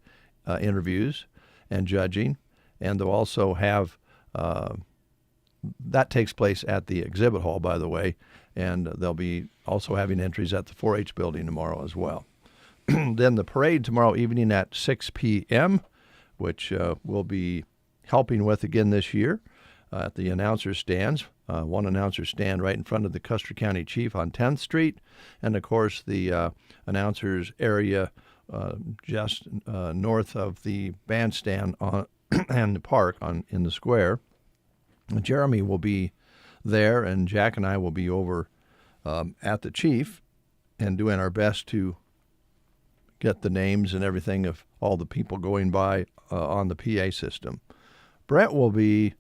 interviews and judging. And they'll also have, that takes place at the exhibit hall, by the way, and they'll be also having entries at the 4-H building tomorrow as well. Then the parade tomorrow evening at 6 p.m., which we'll be helping with again this year at the announcer stands. One announcer stand right in front of the Custer County Chief on 10th Street, and of course the announcers area just north of the bandstand and the park in the square. Jeremy will be there, and Jack and I will be over at the Chief and doing our best to get the names and everything of all the people going by on the PA system. Brett will be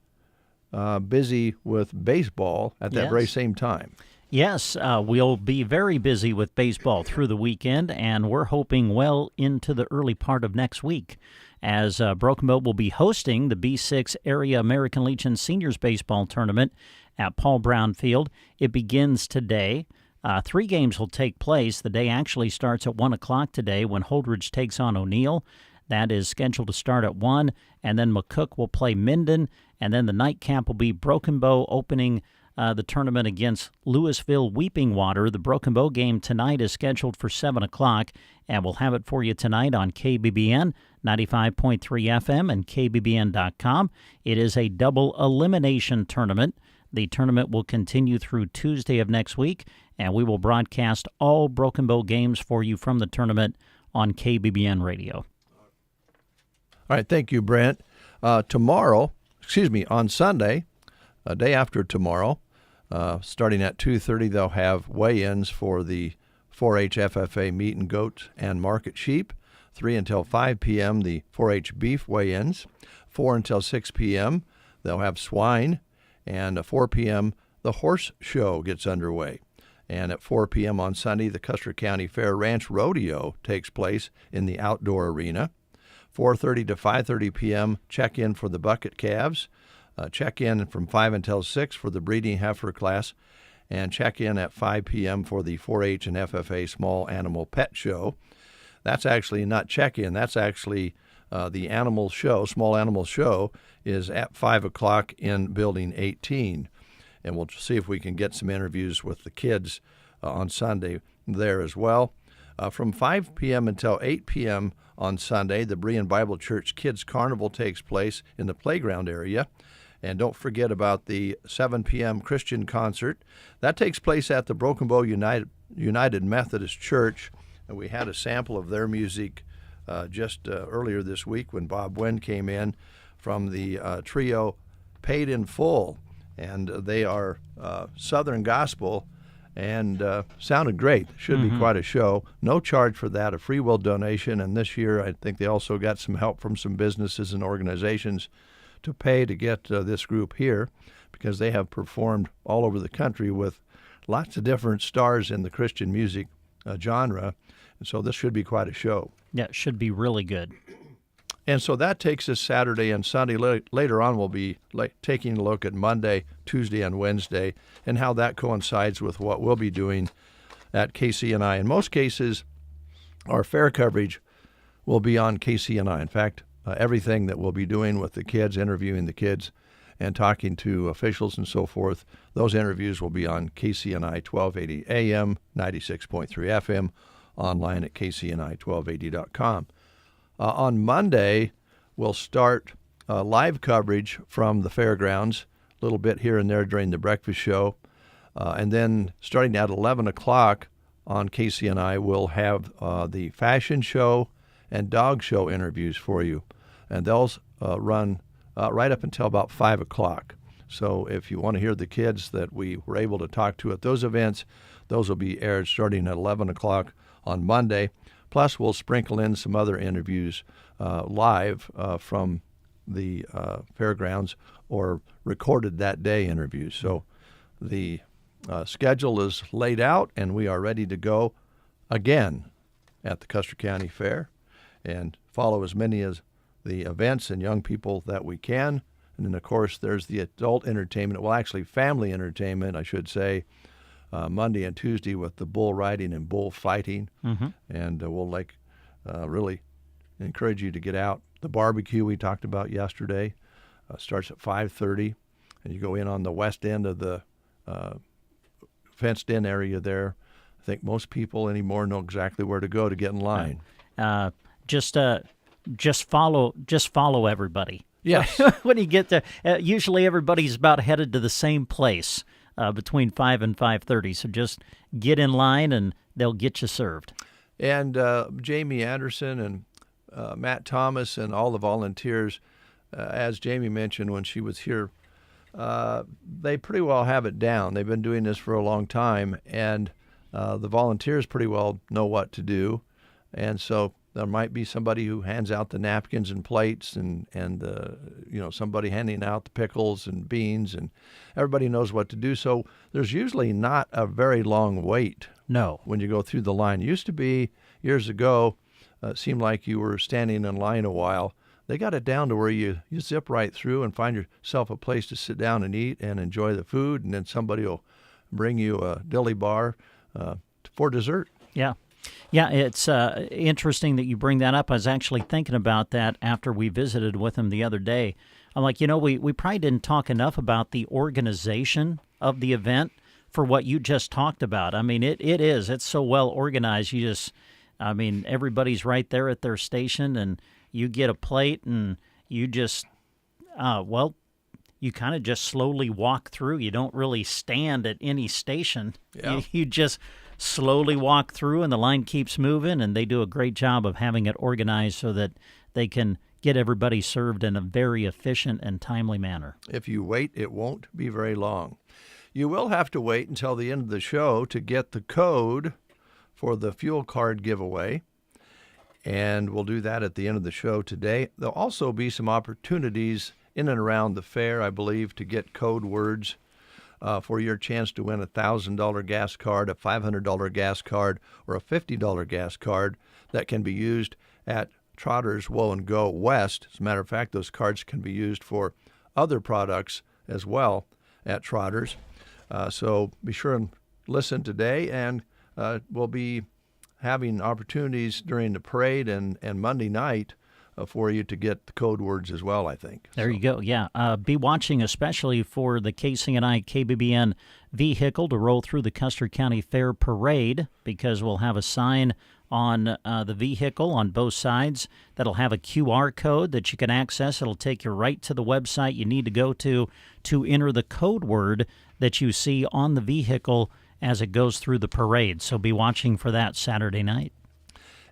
busy with baseball at that very same time. Yes, we'll be very busy with baseball through the weekend, and we're hoping well into the early part of next week, as Broken Bow will be hosting the B6 Area American Legion Seniors Baseball Tournament at Paul Brown Field. It begins today. 3 games will take place. The day actually starts at 1 o'clock today when Holdridge takes on O'Neill. That is scheduled to start at 1, and then McCook will play Minden, and then the nightcap will be Broken Bow opening the tournament against Louisville Weeping Water. The Broken Bow game tonight is scheduled for 7 o'clock, and we'll have it for you tonight on KBBN 95.3 FM and KBBN.com. It is a double elimination tournament. The tournament will continue through Tuesday of next week, and we will broadcast all Broken Bow games for you from the tournament on KBBN Radio. All right, thank you, Brent. On Sunday, a day after tomorrow, starting at 2:30, they'll have weigh-ins for the 4-H FFA meat and goat and market sheep. 3 until 5 p.m., the 4-H beef weigh-ins. 4 until 6 p.m., they'll have swine. And at 4 p.m., the horse show gets underway. And at 4 p.m. on Sunday, the Custer County Fair Ranch Rodeo takes place in the outdoor arena. 4:30 to 5:30 p.m., check-in for the bucket calves. Check-in from 5 until 6 for the breeding heifer class. And check-in at 5 p.m. for the 4-H and FFA Small Animal Pet Show. That's actually not check-in. That's actually the animal show, small animal show, is at 5 o'clock in Building 18. And we'll see if we can get some interviews with the kids on Sunday there as well. From 5 p.m. until 8 p.m. on Sunday, the Berean Bible Church Kids Carnival takes place in the playground area. And don't forget about the 7 p.m. Christian concert. That takes place at the Broken Bow United Methodist Church. And we had a sample of their music just earlier this week when Bob Wynn came in from the trio Paid in Full. And they are Southern Gospel and sounded great. Should be quite a show. No charge for that, a free will donation. And this year I think they also got some help from some businesses and organizations to pay to get this group here, because they have performed all over the country with lots of different stars in the Christian music genre. And so this should be quite a show. Yeah, it should be really good. And so that takes us Saturday and Sunday. Later on, we'll be taking a look at Monday, Tuesday, and Wednesday, and how that coincides with what we'll be doing at KCNI. In most cases, our fair coverage will be on KCNI. In fact, everything that we'll be doing with the kids, interviewing the kids, and talking to officials and so forth, those interviews will be on KCNI 1280 AM, 96.3 FM, online at KCNI1280.com. On Monday, we'll start live coverage from the fairgrounds, a little bit here and there during the breakfast show. And then starting at 11 o'clock on KCNI, we'll have the fashion show and dog show interviews for you. And those run right up until about 5 o'clock. So if you want to hear the kids that we were able to talk to at those events, those will be aired starting at 11 o'clock on Monday. Plus, we'll sprinkle in some other interviews live from the fairgrounds or recorded that day interviews. So the schedule is laid out, and we are ready to go again at the Custer County Fair and follow as many as the events and young people that we can. And then, of course, there's the adult entertainment, well, actually family entertainment, I should say, Monday and Tuesday with the bull riding and bull fighting. And we'll really encourage you to get out. The barbecue we talked about yesterday starts at 5:30, and you go in on the west end of the fenced-in area there. I think most people anymore know exactly where to go to get in line. Just follow everybody. Yes. When you get there, usually everybody's about headed to the same place between 5 and 5:30. So just get in line, and they'll get you served. And Jamie Anderson and Matt Thomas and all the volunteers, as Jamie mentioned when she was here, they pretty well have it down. They've been doing this for a long time, and the volunteers pretty well know what to do. And so there might be somebody who hands out the napkins and plates, and somebody handing out the pickles and beans, and everybody knows what to do. So there's usually not a very long wait. No. When you go through the line. It used to be years ago, it seemed like you were standing in line a while. They got it down to where you zip right through and find yourself a place to sit down and eat and enjoy the food, and then somebody will bring you a dilly bar for dessert. Yeah. Yeah, it's interesting that you bring that up. I was actually thinking about that after we visited with him the other day. I'm like, we probably didn't talk enough about the organization of the event for what you just talked about. I mean, it's so well organized. Everybody's right there at their station, and you get a plate, and you just, you kind of just slowly walk through. You don't really stand at any station. Yeah. You just slowly walk through, and the line keeps moving, and they do a great job of having it organized so that they can get everybody served in a very efficient and timely manner. If you wait, it won't be very long. You will have to wait until the end of the show to get the code for the fuel card giveaway, and we'll do that at the end of the show today. There'll also be some opportunities in and around the fair, I believe, to get code words for your chance to win a $1,000 gas card, a $500 gas card, or a $50 gas card that can be used at Trotter's Woe and Go West. As a matter of fact, those cards can be used for other products as well at Trotter's. So be sure and listen today, and we'll be having opportunities during the parade and Monday night for you to get the code words as well, I think. There you go, yeah. Be watching especially for the KCNI KBBN vehicle to roll through the Custer County Fair Parade, because we'll have a sign on the vehicle on both sides that'll have a QR code that you can access. It'll take you right to the website you need to go to enter the code word that you see on the vehicle as it goes through the parade. So be watching for that Saturday night.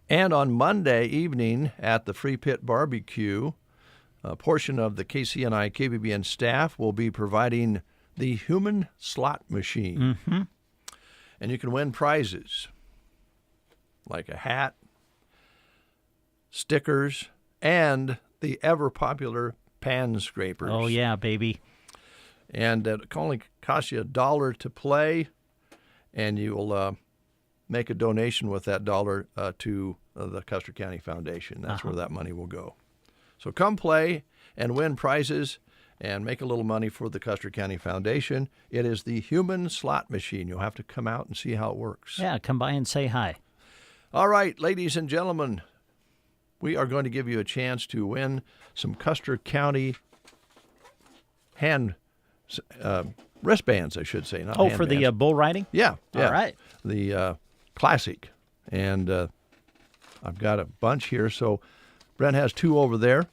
And on Monday evening at the Free Pit Barbecue, a portion of the KCNI KBBN staff will be providing the human slot machine. Mm-hmm. And you can win prizes like a hat, stickers, and the ever-popular pan scrapers. Oh, yeah, baby. And it only costs you $1 to play, and you'll make a donation with that dollar to the Custer County Foundation. That's where that money will go. So come play and win prizes and make a little money for the Custer County Foundation. It is the human slot machine. You'll have to come out and see how it works. Yeah, come by and say hi. All right, ladies and gentlemen, we are going to give you a chance to win some Custer County wristbands, I should say. Not for the bull riding? Yeah. All right. The Classic. And I've got a bunch here. So Brent has 2 over there.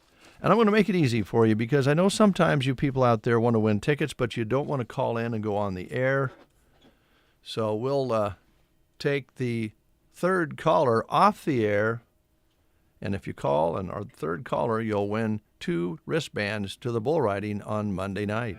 And I'm going to make it easy for you, because I know sometimes you people out there want to win tickets, but you don't want to call in and go on the air. So we'll take the third caller off the air. And if you call and are the third caller, you'll win 2 wristbands to the bull riding on Monday night.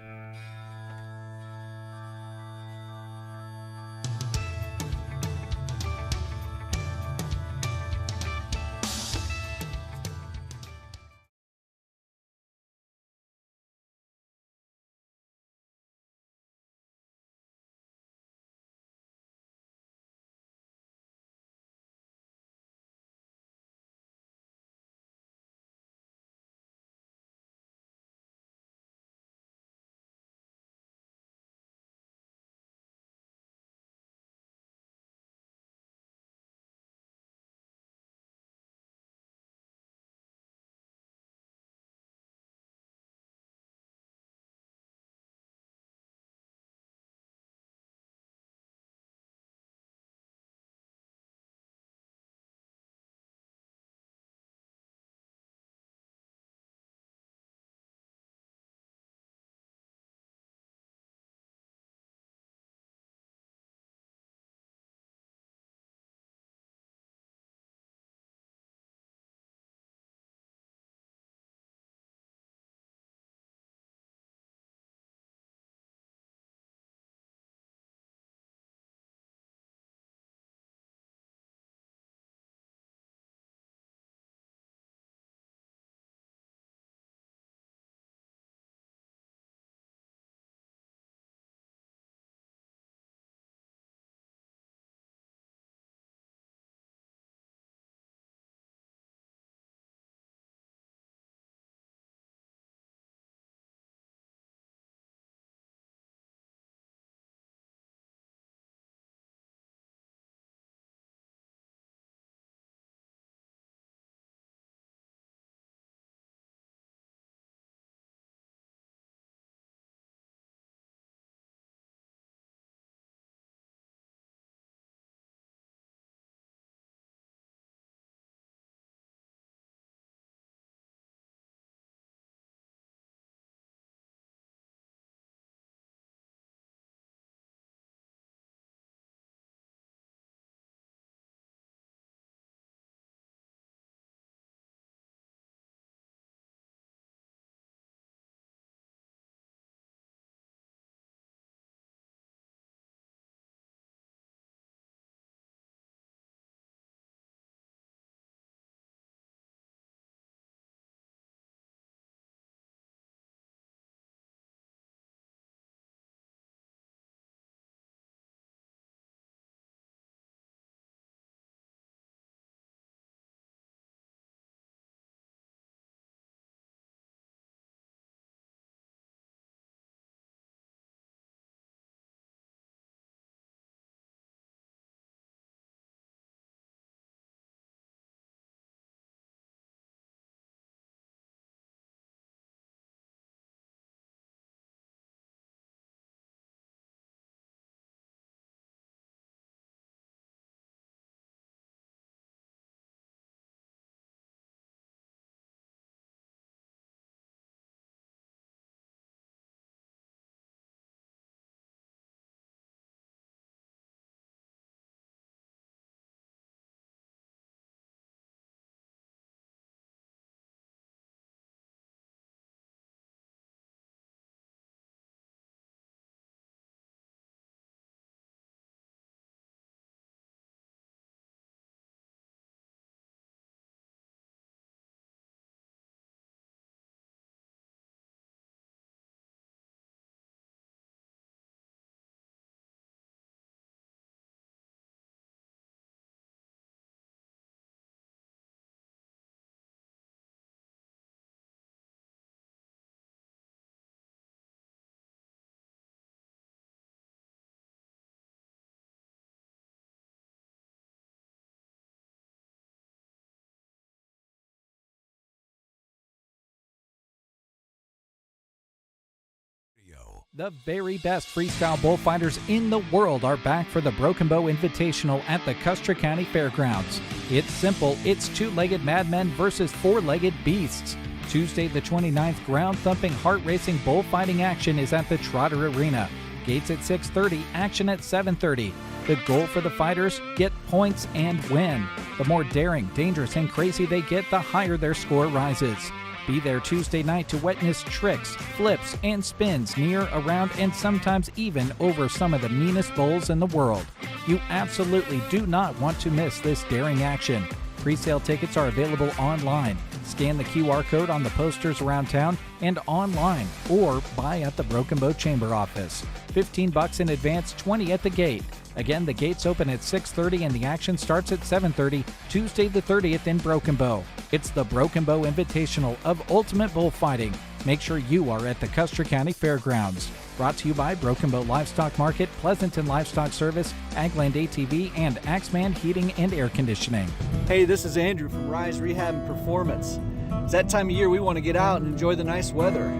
The very best freestyle bullfighters in the world are back for the Broken Bow Invitational at the Custer County Fairgrounds. It's simple. It's two-legged madmen versus four-legged beasts. Tuesday the 29th, ground-thumping, heart-racing bullfighting action is at the Trotter Arena. Gates at 6:30, action at 7:30. The goal for the fighters, get points and win. The more daring, dangerous, and crazy they get, the higher their score rises. Be there Tuesday night to witness tricks, flips, and spins near, around, and sometimes even over some of the meanest bulls in the world. You absolutely do not want to miss this daring action. Pre-sale tickets are available online. Scan the QR code on the posters around town and online, or buy at the Broken Bow Chamber office. $15 in advance, $20 at the gate. Again, the gates open at 6:30 and the action starts at 7:30, Tuesday the 30th in Broken Bow. It's the Broken Bow Invitational of Ultimate Bullfighting. Make sure you are at the Custer County Fairgrounds. Brought to you by Broken Bow Livestock Market, Pleasanton Livestock Service, Agland ATV, and Axeman Heating and Air Conditioning. Hey, this is Andrew from Rise Rehab and Performance. It's that time of year we want to get out and enjoy the nice weather.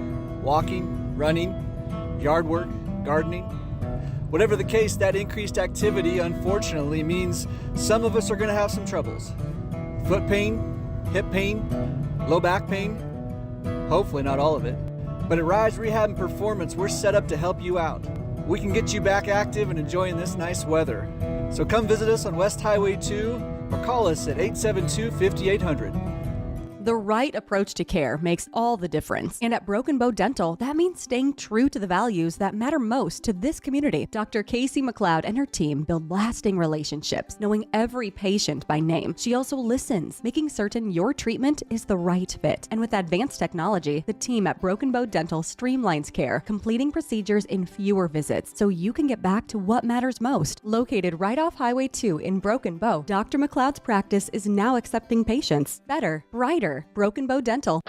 Walking, running, yard work, gardening. Whatever the case, that increased activity unfortunately means some of us are going to have some troubles. Foot pain, hip pain, low back pain. Hopefully not all of it. But at Rise Rehab and Performance, we're set up to help you out. We can get you back active and enjoying this nice weather. So come visit us on West Highway 2 or call us at 872-5800. The right approach to care makes all the difference. And at Broken Bow Dental, that means staying true to the values that matter most to this community. Dr. Casey McLeod and her team build lasting relationships, knowing every patient by name. She also listens, making certain your treatment is the right fit. And with advanced technology, the team at Broken Bow Dental streamlines care, completing procedures in fewer visits so you can get back to what matters most. Located right off Highway 2 in Broken Bow, Dr. McLeod's practice is now accepting patients. Better, brighter, Broken Bow Dental.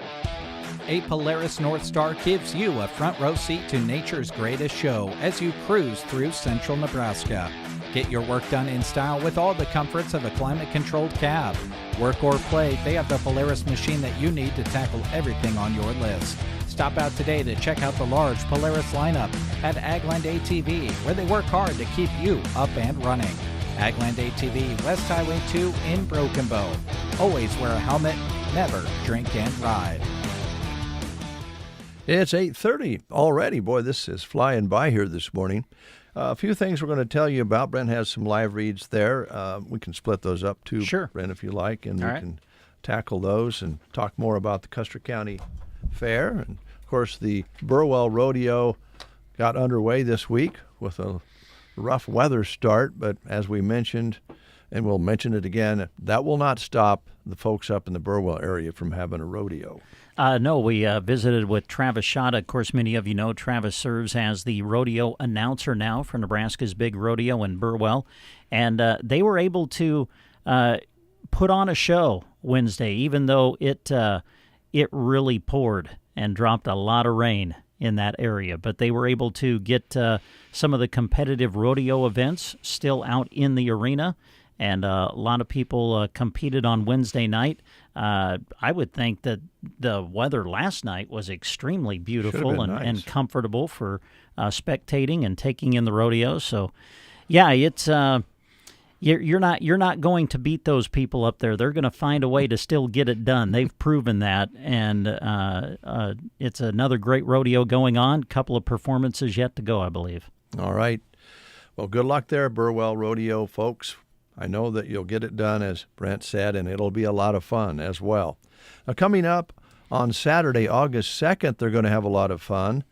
A Polaris North Star gives you a front row seat to nature's greatest show as you cruise through central Nebraska. Get your work done in style with all the comforts of a climate-controlled cab. Work or play, they have the Polaris machine that you need to tackle everything on your list. Stop out today to check out the large Polaris lineup at Agland ATV, where they work hard to keep you up and running. Agland ATV, West Highway 2 in Broken Bow. Always wear a helmet, never drink and ride. It's 8:30 already. Boy, this is flying by here this morning. A few things we're going to tell you about. Brent has some live reads there. We can split those up too, sure, Brent, if you like, and all we right, can tackle those and talk more about the Custer County Fair. And, of course, the Burwell Rodeo got underway this week with a rough weather start, but as we mentioned, and we'll mention it again, that will not stop the folks up in the Burwell area from having a rodeo. No, we visited with Travis Shada. Of course, many of you know Travis serves as the rodeo announcer now for Nebraska's big rodeo in Burwell, and they were able to put on a show Wednesday, even though it really poured and dropped a lot of rain in that area. But they were able to get some of the competitive rodeo events still out in the arena, and a lot of people competed on Wednesday night. I would think that the weather last night was extremely beautiful and comfortable for spectating and taking in the rodeo. So, yeah, it's you're not going to beat those people up there. They're going to find a way to still get it done. They've proven that, and it's another great rodeo going on. Couple of performances yet to go, I believe. All right. Well, good luck there, Burwell Rodeo, folks. I know that you'll get it done, as Brent said, and it'll be a lot of fun as well. Now, coming up on Saturday, August 2nd, they're going to have a lot of fun.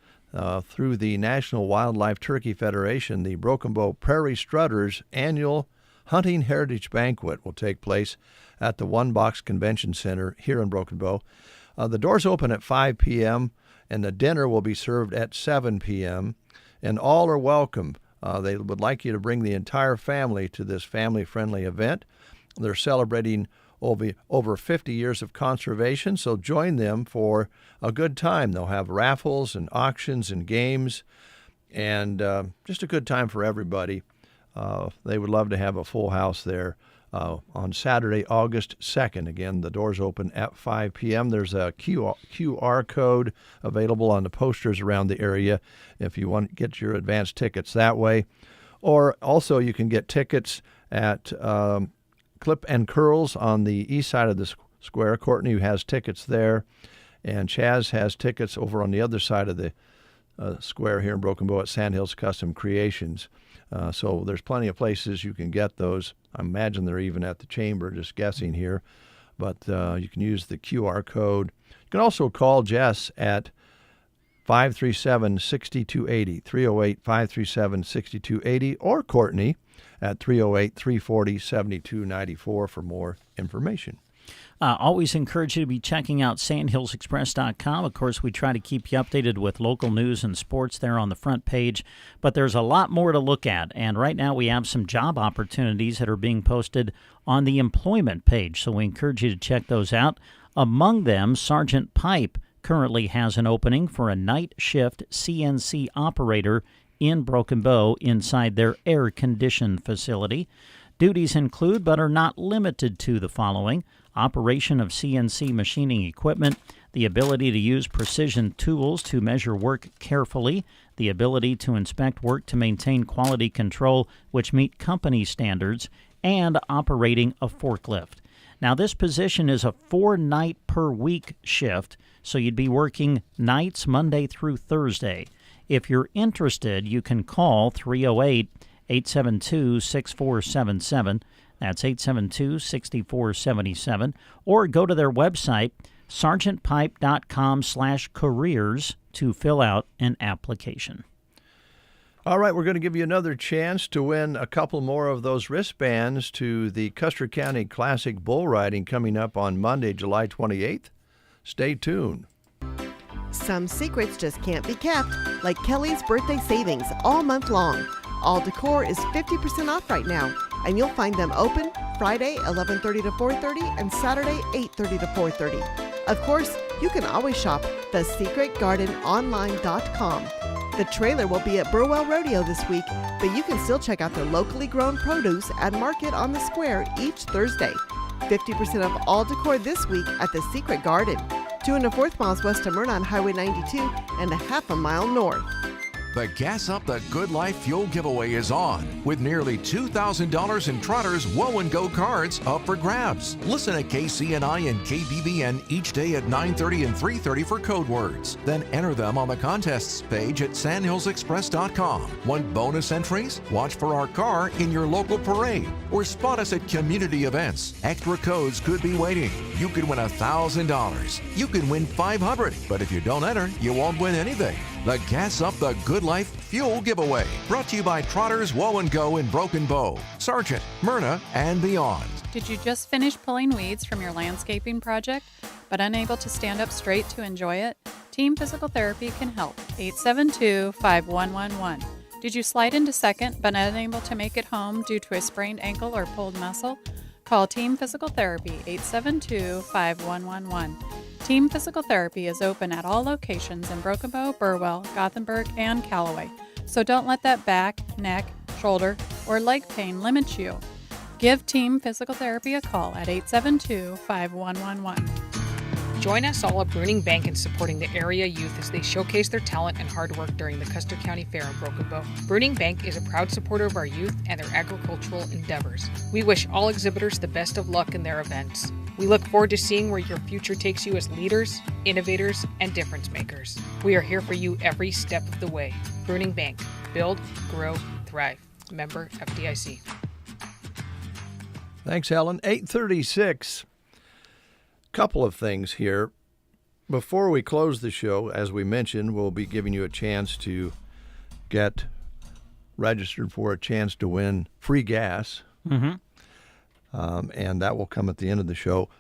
Through the National Wildlife Turkey Federation, the Broken Bow Prairie Strutters annual Hunting Heritage Banquet will take place at the One Box Convention Center here in Broken Bow. The doors open at 5 p.m., and the dinner will be served at 7 p.m., and all are welcome. They would like you to bring the entire family to this family-friendly event. They're celebrating over 50 years of conservation, so join them for a good time. They'll have raffles and auctions and games, and just a good time for everybody. They would love to have a full house there on Saturday, August 2nd. Again, the doors open at 5 p.m. There's a QR code available on the posters around the area if you want to get your advance tickets that way. Or also you can get tickets at Clip and Curls on the east side of the square. Courtney has tickets there, and Chaz has tickets over on the other side of the square here in Broken Bow at Sandhills Custom Creations. So there's plenty of places you can get those. I imagine they're even at the chamber, just guessing here. But you can use the QR code. You can also call Jess at 537-6280, 308-537-6280, or Courtney at 308-340-7294 for more information. Always encourage you to be checking out sandhillsexpress.com. Of course, we try to keep you updated with local news and sports there on the front page, but there's a lot more to look at. And right now we have some job opportunities that are being posted on the employment page, so we encourage you to check those out. Among them, Sergeant Pipe currently has an opening for a night shift CNC operator in Broken Bow inside their air-conditioned facility. Duties include, but are not limited to, the following: operation of CNC machining equipment, the ability to use precision tools to measure work carefully, the ability to inspect work to maintain quality control which meet company standards, and operating a forklift. Now, this position is a 4-night-per-week shift, so you'd be working nights Monday through Thursday. If you're interested, you can call 308-872-6477. That's 872-6477. Or go to their website, sergeantpipe.com/careers, to fill out an application. All right, we're going to give you another chance to win a couple more of those wristbands to the Custer County Classic Bull Riding coming up on Monday, July 28th. Stay tuned. Some secrets just can't be kept, like Kelly's birthday savings all month long. All decor is 50% off right now, and you'll find them open Friday 11:30 to 4:30 and Saturday 8:30 to 4:30. Of course, you can always shop thesecretgardenonline.com. The trailer will be at Burwell Rodeo this week, but you can still check out the locally grown produce at Market on the Square each Thursday. 50% off all decor this week at The Secret Garden, 2 1/4 miles west of Myrna on Highway 92 and a half a mile north. The Gas Up the Good Life Fuel giveaway is on, with nearly $2,000 in Trotter's Whoa and Go cards up for grabs. Listen to KCNI and KBBN each day at 9:30 and 3:30 for code words. Then enter them on the contests page at sandhillsexpress.com. Want bonus entries? Watch for our car in your local parade or spot us at community events. Extra codes could be waiting. You could win $1,000. You can win $500, but if you don't enter, you won't win anything. The Gas Up the Good Life Fuel Giveaway, brought to you by Trotter's Whoa and Go in Broken Bow, Sargent, Myrna, and beyond. Did you just finish pulling weeds from your landscaping project, but unable to stand up straight to enjoy it? Team Physical Therapy can help. 872-5111. Did you slide into second, but unable to make it home due to a sprained ankle or pulled muscle? Call Team Physical Therapy, 872-5111. Team Physical Therapy is open at all locations in Broken Bow, Burwell, Gothenburg, and Callaway. So don't let that back, neck, shoulder, or leg pain limit you. Give Team Physical Therapy a call at 872-5111. Join us all at Bruning Bank in supporting the area youth as they showcase their talent and hard work during the Custer County Fair in Broken Bow. Bruning Bank is a proud supporter of our youth and their agricultural endeavors. We wish all exhibitors the best of luck in their events. We look forward to seeing where your future takes you as leaders, innovators, and difference makers. We are here for you every step of the way. Bruning Bank. Build, grow, thrive. Member FDIC. Thanks, Helen. 8:36. Couple of things here. Before we close the show, as we mentioned, we'll be giving you a chance to get registered for a chance to win free gas. Mm-hmm. And that will come at the end of the show.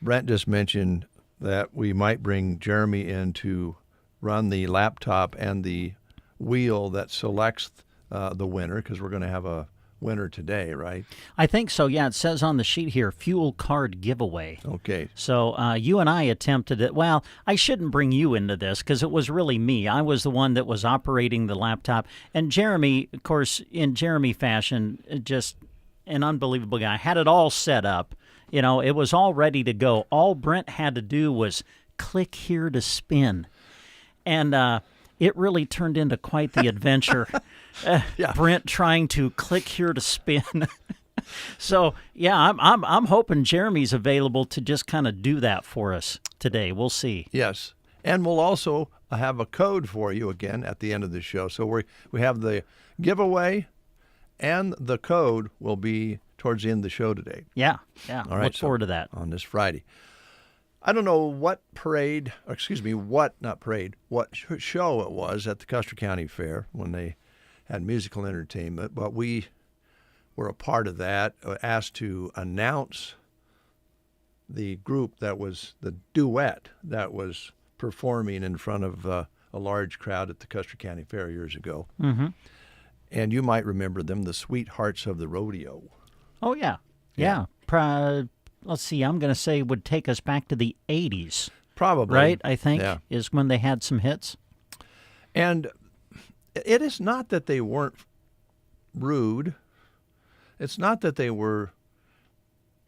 Brent just mentioned that we might bring Jeremy in to run the laptop and the wheel that selects the winner, because we're going to have a winner today, right? I think so, yeah. It says on the sheet here, fuel card giveaway. Okay. So you and I attempted it. Well, I shouldn't bring you into this because it was really me. I was the one that was operating the laptop. And Jeremy, of course, in Jeremy fashion, just an unbelievable guy. Had it all set up. It was all ready to go. All Brent had to do was click here to spin. And it really turned into quite the adventure. Brent trying to click here to spin. So, yeah, I'm hoping Jeremy's available to just kind of do that for us today. We'll see. Yes. And we'll also have a code for you again at the end of the show. So we have the giveaway, and the code will be towards the end of the show today. Yeah. All right. Look forward to that. On this Friday. I don't know what show it was at the Custer County Fair when they had musical entertainment, but we were a part of that, asked to announce the group that was the duet that was performing in front of a large crowd at the Custer County Fair years ago. Mm-hmm. And you might remember them, the Sweethearts of the Rodeo. Oh, yeah. Let's see, I'm going to say would take us back to the 80s. Probably. Right, I think, is when they had some hits. And it is not that they weren't rude. It's not that they were,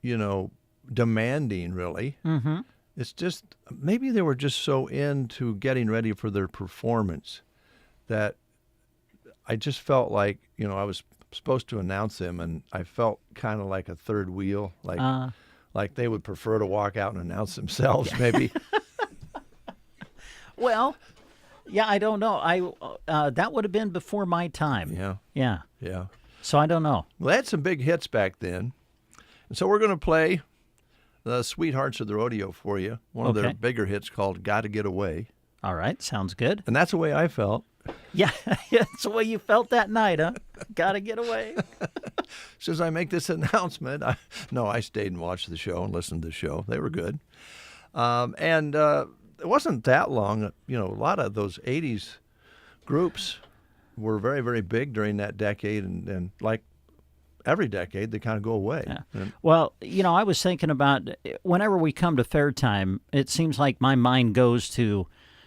demanding, really. Mm-hmm. It's just maybe they were just so into getting ready for their performance that I just felt like, I was supposed to announce them, and I felt kind of like a third wheel, like they would prefer to walk out and announce themselves, maybe. Well, yeah, I don't know. That would have been before my time. Yeah. So I don't know. Well, they had some big hits back then. And so we're going to play the Sweethearts of the Rodeo for you. One of their bigger hits called Gotta Get Away. All right, sounds good. And that's the way I felt. Yeah, that's the way you felt that night, huh? Gotta get away. As soon as I make this announcement, I stayed and watched the show and listened to the show. They were good. And it wasn't that long. A lot of those 80s groups were very, very big during that decade. And like every decade, they kind of go away. Yeah. Well, I was thinking about whenever we come to fair time, it seems like my mind goes to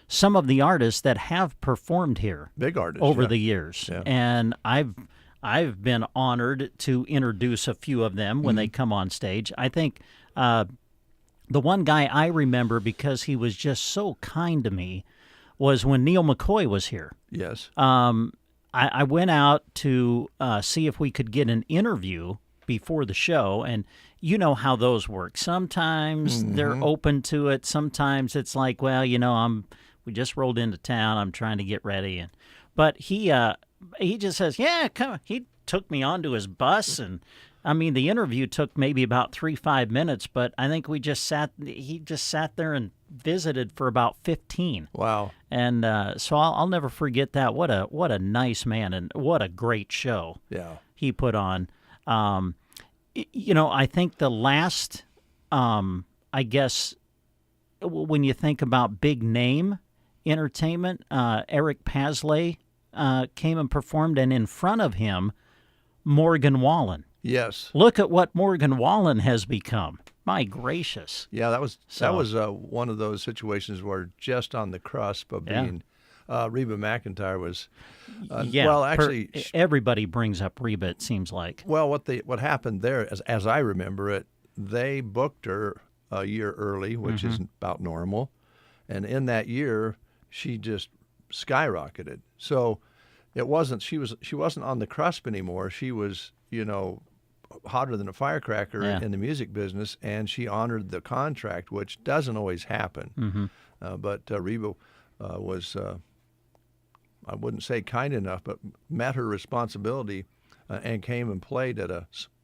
some of the artists that have performed here, big artists, over the years, and I've been honored to introduce a few of them when they come on stage. I think the one guy I remember because he was just so kind to me was when Neil McCoy was here. Yes. I went out to see if we could get an interview before the show, and you know how those work. Sometimes they're open to it. Sometimes it's like, well, we just rolled into town. I'm trying to get ready, but he just says, "Yeah, come." He took me onto his bus, and I mean, the interview took maybe about 3-5 minutes, but I think he just sat there and visited for about 15. Wow! And so I'll never forget that. What a nice man, and what a great show. Yeah, he put on. I think the last, I guess, when you think about big name entertainment, Eric Pasley came and performed, and in front of him, Morgan Wallen. Yes. Look at what Morgan Wallen has become. My gracious. Yeah, that was one of those situations where just on the cusp of being Reba McEntire was. Well, actually, everybody brings up Reba. It seems like. Well, what happened there, as I remember it, they booked her a year early, which is about normal, and in that year, she just skyrocketed. So it wasn't she wasn't on the cusp anymore. She was hotter than a firecracker in the music business, and she honored the contract, which doesn't always happen. But Reba was. I wouldn't say kind enough, but met her responsibility and came and played at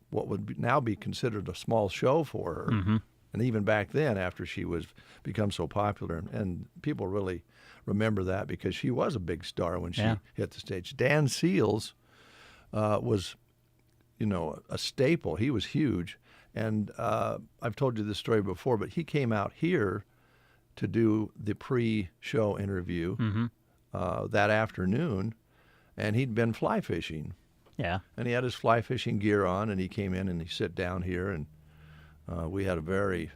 what would now be considered a small show for her. And even back then, after she was become so popular, and people really remember that because she was a big star when she hit the stage. Dan Seals was, a staple. He was huge. And I've told you this story before, but he came out here to do the pre-show interview that afternoon, and he'd been fly fishing. Yeah. And he had his fly fishing gear on, and he came in and he sat down here, and we had a very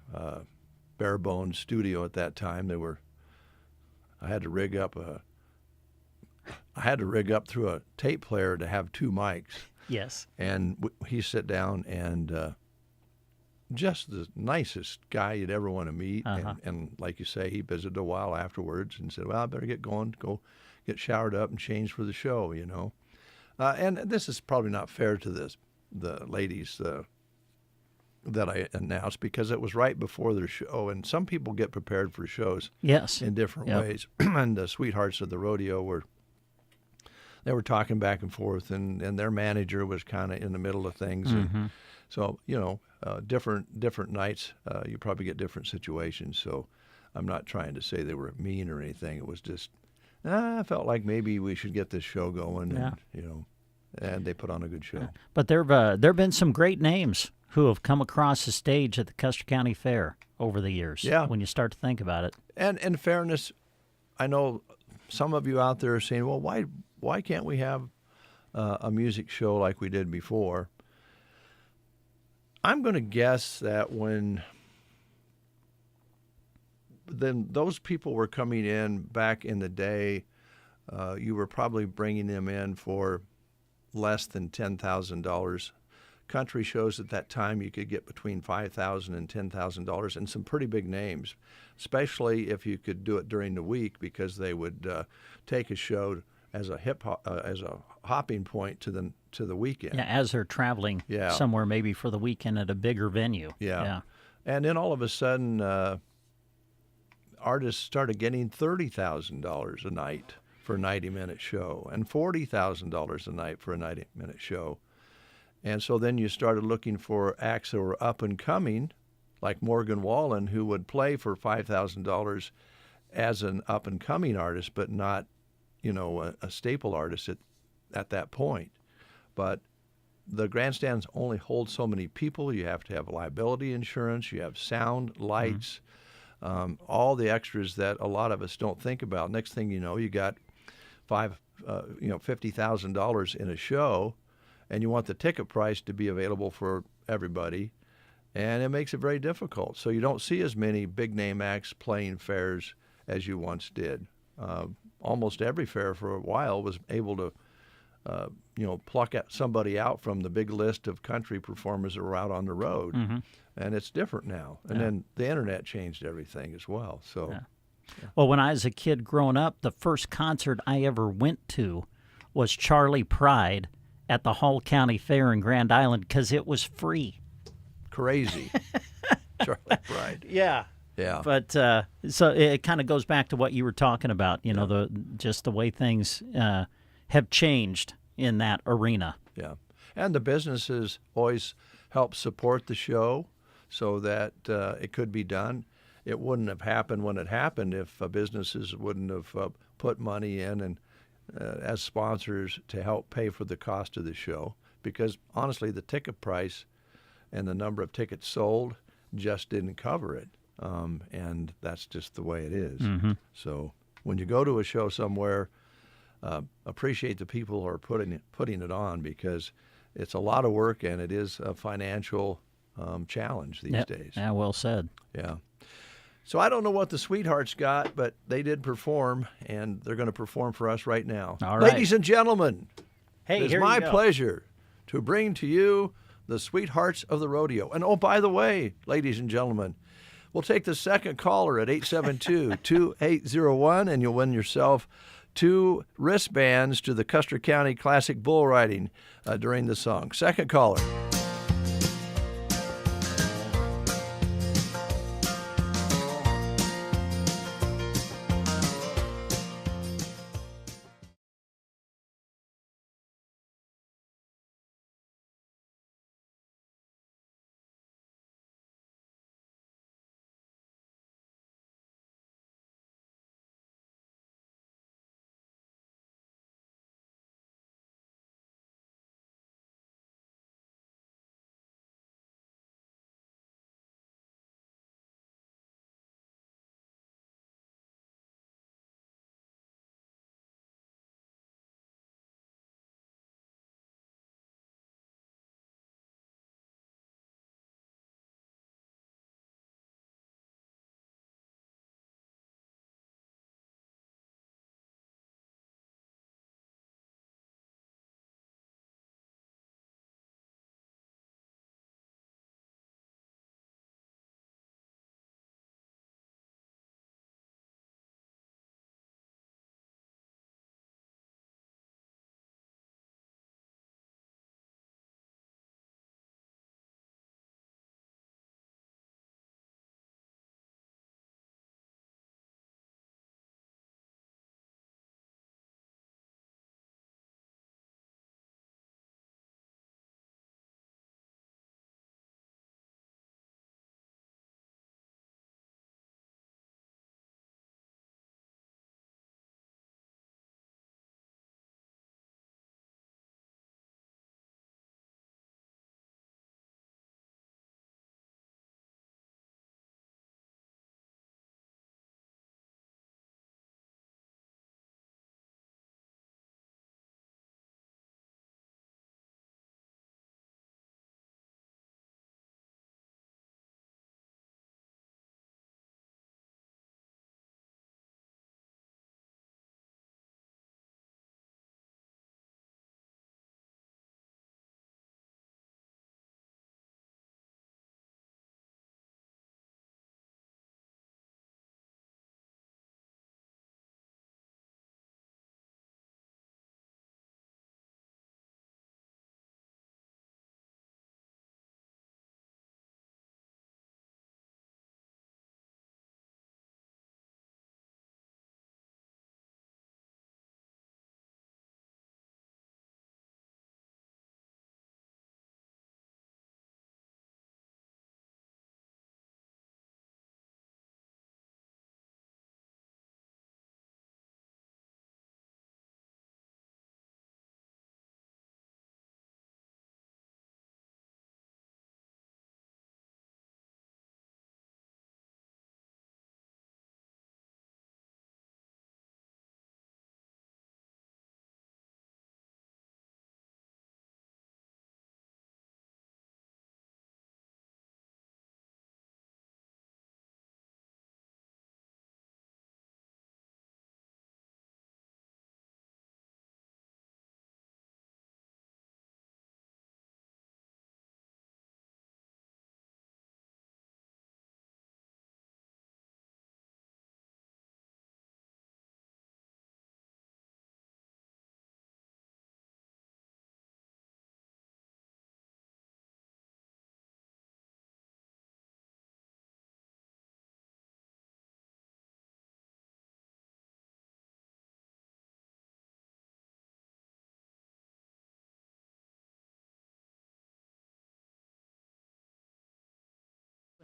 bare-bones studio at that time. I had to rig up through a tape player to have 2 mics. Yes. And he sat down and just the nicest guy you'd ever want to meet. And like you say, he visited a while afterwards and said, well, I better get going, go get showered up and change for the show, you know. And this is probably not fair to the ladies that I announced, because it was right before their show, and some people get prepared for shows in different ways. And the Sweethearts of the Rodeo they were talking back and forth, and their manager was kind of in the middle of things. And so, you know, different nights, you probably get different situations. So I'm not trying to say they were mean or anything. It was just, I felt like maybe we should get this show going, and, you know, and they put on a good show. But there have been some great names who have come across the stage at the Custer County Fair over the years. Yeah. When you start to think about it. And in fairness, I know some of you out there are saying, well, why can't we have a music show like we did before? I'm going to guess that when those people were coming in back in the day, you were probably bringing them in for less than $10,000. Country shows at that time, you could get between $5,000 and $10,000, and some pretty big names, especially if you could do it during the week, because they would take a show as a hopping point to the weekend. Yeah, as they're traveling somewhere, maybe for the weekend at a bigger venue. Yeah. And then all of a sudden, artists started getting $30,000 a night for a 90-minute show, and $40,000 a night for a 90-minute show. And so then you started looking for acts that were up and coming, like Morgan Wallen, who would play for $5,000 as an up and coming artist, but not, you know, a staple artist at that point. But the grandstands only hold so many people. You have to have liability insurance. You have sound, lights, all the extras that a lot of us don't think about. Next thing you know, you got $50,000 in a show, and you want the ticket price to be available for everybody, and it makes it very difficult. So you don't see as many big-name acts playing fairs as you once did. Almost every fair for a while was able to, pluck somebody out from the big list of country performers that were out on the road, and it's different now. And then the internet changed everything as well. So, Well, when I was a kid growing up, the first concert I ever went to was Charlie Pride at the Hall County Fair in Grand Island, because it was free. Crazy. Charlie Pride. Yeah. Yeah. But so it kind of goes back to what you were talking about, you know, the way things have changed in that arena. Yeah. And the businesses always help support the show so that it could be done. It wouldn't have happened when it happened if businesses wouldn't have put money in and as sponsors to help pay for the cost of the show, because honestly the ticket price and the number of tickets sold just didn't cover it, and that's just the way it is. So when you go to a show somewhere, appreciate the people who are putting it on, because it's a lot of work and it is a financial challenge these days. Yeah, well said. Yeah. So I don't know what the Sweethearts got, but they did perform, and they're going to perform for us right now. All right. Ladies and gentlemen, hey, it's here my you go. pleasure to bring to you the Sweethearts of the Rodeo. And oh, by the way, ladies and gentlemen, we'll take the second caller at 872-2801, and you'll win yourself 2 wristbands to the Custer County Classic Bull Riding during the song. Second caller.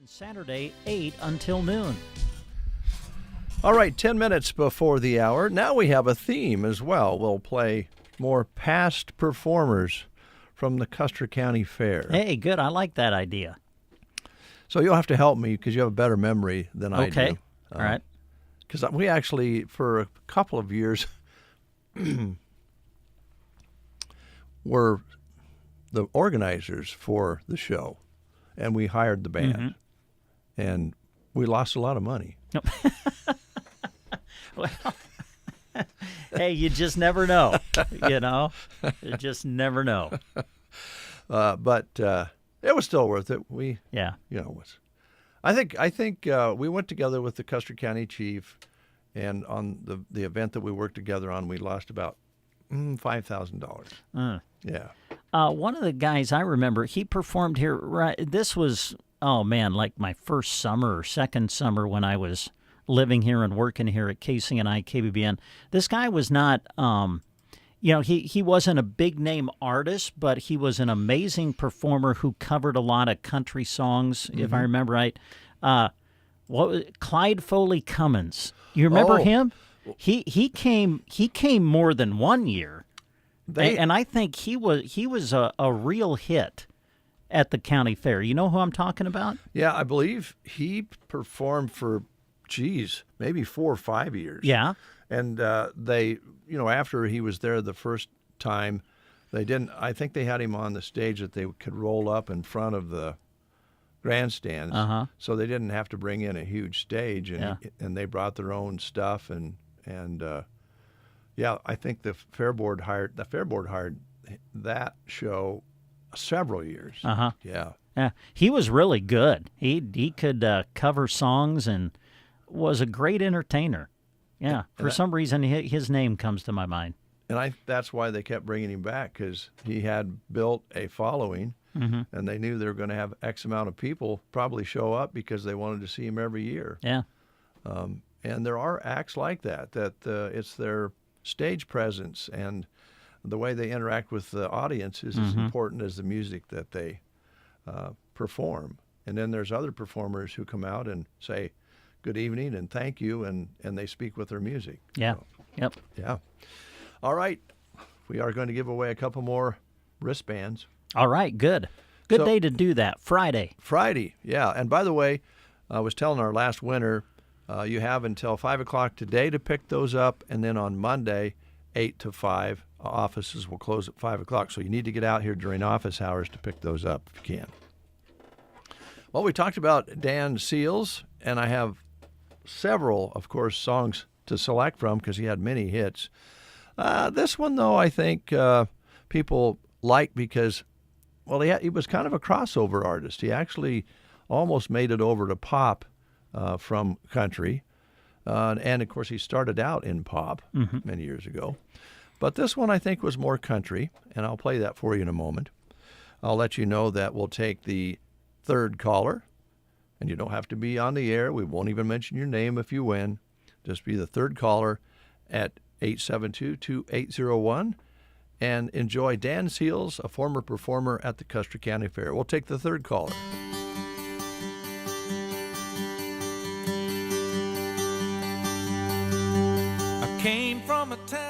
Saturday, 8 until noon. All right, 10 minutes before the hour. Now we have a theme as well. We'll play more past performers from the Custer County Fair. Hey, good. I like that idea. So you'll have to help me because you have a better memory than I do. Okay. All right. Because we actually, for a couple of years, were the organizers for the show, and we hired the band, and we lost a lot of money. Well, hey, you just never know, you know? You just never know. But it was still worth it. I think we went together with the Custer County chief, and on the event that we worked together on, we lost about $5,000. Yeah. One of the guys I remember, he performed here. Right, this was, like my first summer or second summer when I was living here and working here at KCNI, KBBN. This guy was not, he wasn't a big name artist, but he was an amazing performer who covered a lot of country songs, if I remember right. Clyde Foley Cummins. You remember him? He came more than one year. And I think he was a real hit at the county fair. You know who I'm talking about? Yeah, I believe he performed for, maybe 4 or 5 years. Yeah. And they, after he was there the first time, I think they had him on the stage that they could roll up in front of the grandstands. So they didn't have to bring in a huge stage, and they brought their own stuff, and I think the Fair Board hired that show several years. Yeah, he was really good. He could cover songs and was a great entertainer. Yeah, for some reason his name comes to my mind. And that's why they kept bringing him back, because he had built a following, and they knew they were going to have X amount of people probably show up because they wanted to see him every year. Yeah. And there are acts like that it's their stage presence and the way they interact with the audience is as important as the music that they perform. And then there's other performers who come out and say good evening and thank you, and they speak with their music. Yeah. So, Yep. Yeah. All right. We are going to give away a couple more wristbands. All right, good. Good day to do that, Friday. Yeah. And by the way, I was telling our last winner, you have until 5 o'clock today to pick those up, and then on Monday, 8 to 5, offices will close at 5 o'clock. So you need to get out here during office hours to pick those up if you can. Well, we talked about Dan Seals, and I have several, of course, songs to select from because he had many hits. This one, though, I think people like because, he was kind of a crossover artist. He actually almost made it over to pop from country. And, of course, he started out in pop many years ago. But this one, I think, was more country, and I'll play that for you in a moment. I'll let you know that we'll take the third caller, and you don't have to be on the air. We won't even mention your name if you win. Just be the third caller at 872-2801 and enjoy Dan Seals, a former performer at the Custer County Fair. We'll take the third caller. I came from a town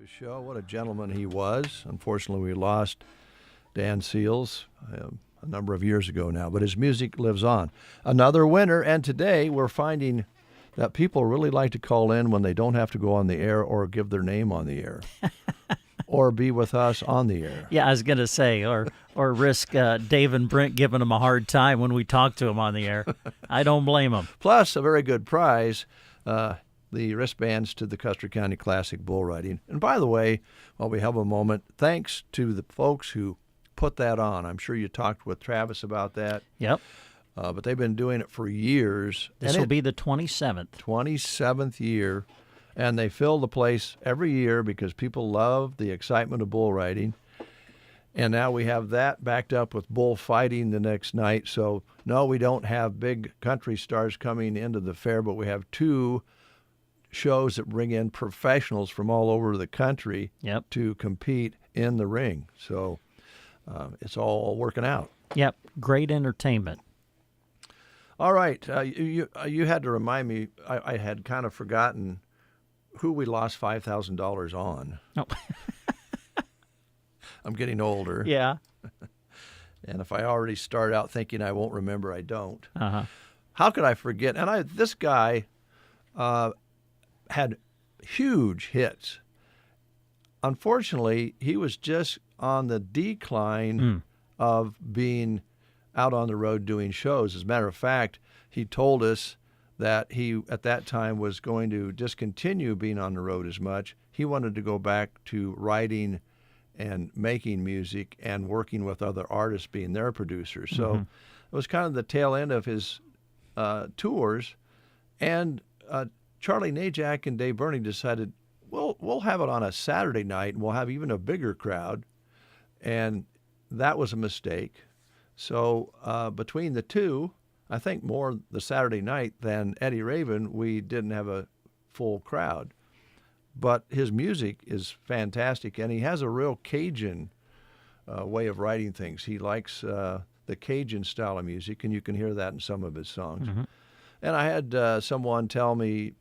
his show. What a gentleman he was. Unfortunately, we lost Dan Seals a number of years ago now, but his music lives on. Another winner, and today we're finding that people really like to call in when they don't have to go on the air or give their name on the air. Or be with us on the air. Yeah, I was going to say, or risk Dave and Brent giving them a hard time when we talk to them on the air. I don't blame them. Plus, a very good prize, the wristbands to the Custer County Classic Bull Riding. And by the way, while we have a moment, thanks to the folks who put that on. I'm sure you talked with Travis about that. Yep. But they've been doing it for years. This will be the 27th. 27th year. And they fill the place every year because people love the excitement of bull riding. And now we have that backed up with bullfighting the next night. So, no, we don't have big country stars coming into the fair, but we have two shows that bring in professionals from all over the country to compete in the ring. So it's all working out. Yep, great entertainment. All right, you had to remind me. I had kind of forgotten who we lost $5,000 on. Oh. I'm getting older. Yeah. And if I already start out thinking I won't remember, I don't. Uh-huh. How could I forget? And this guy had huge hits. Unfortunately, he was just on the decline of being out on the road doing shows. As a matter of fact, he told us that he, at that time, was going to discontinue being on the road as much. He wanted to go back to writing and making music and working with other artists, being their producers. So it was kind of the tail end of his tours. And Charlie Najak and Dave Burney decided, we'll have it on a Saturday night, and we'll have even a bigger crowd. And that was a mistake. So between the two, I think more the Saturday night than Eddie Raven, we didn't have a full crowd. But his music is fantastic, and he has a real Cajun way of writing things. He likes the Cajun style of music, and you can hear that in some of his songs. And I had someone tell me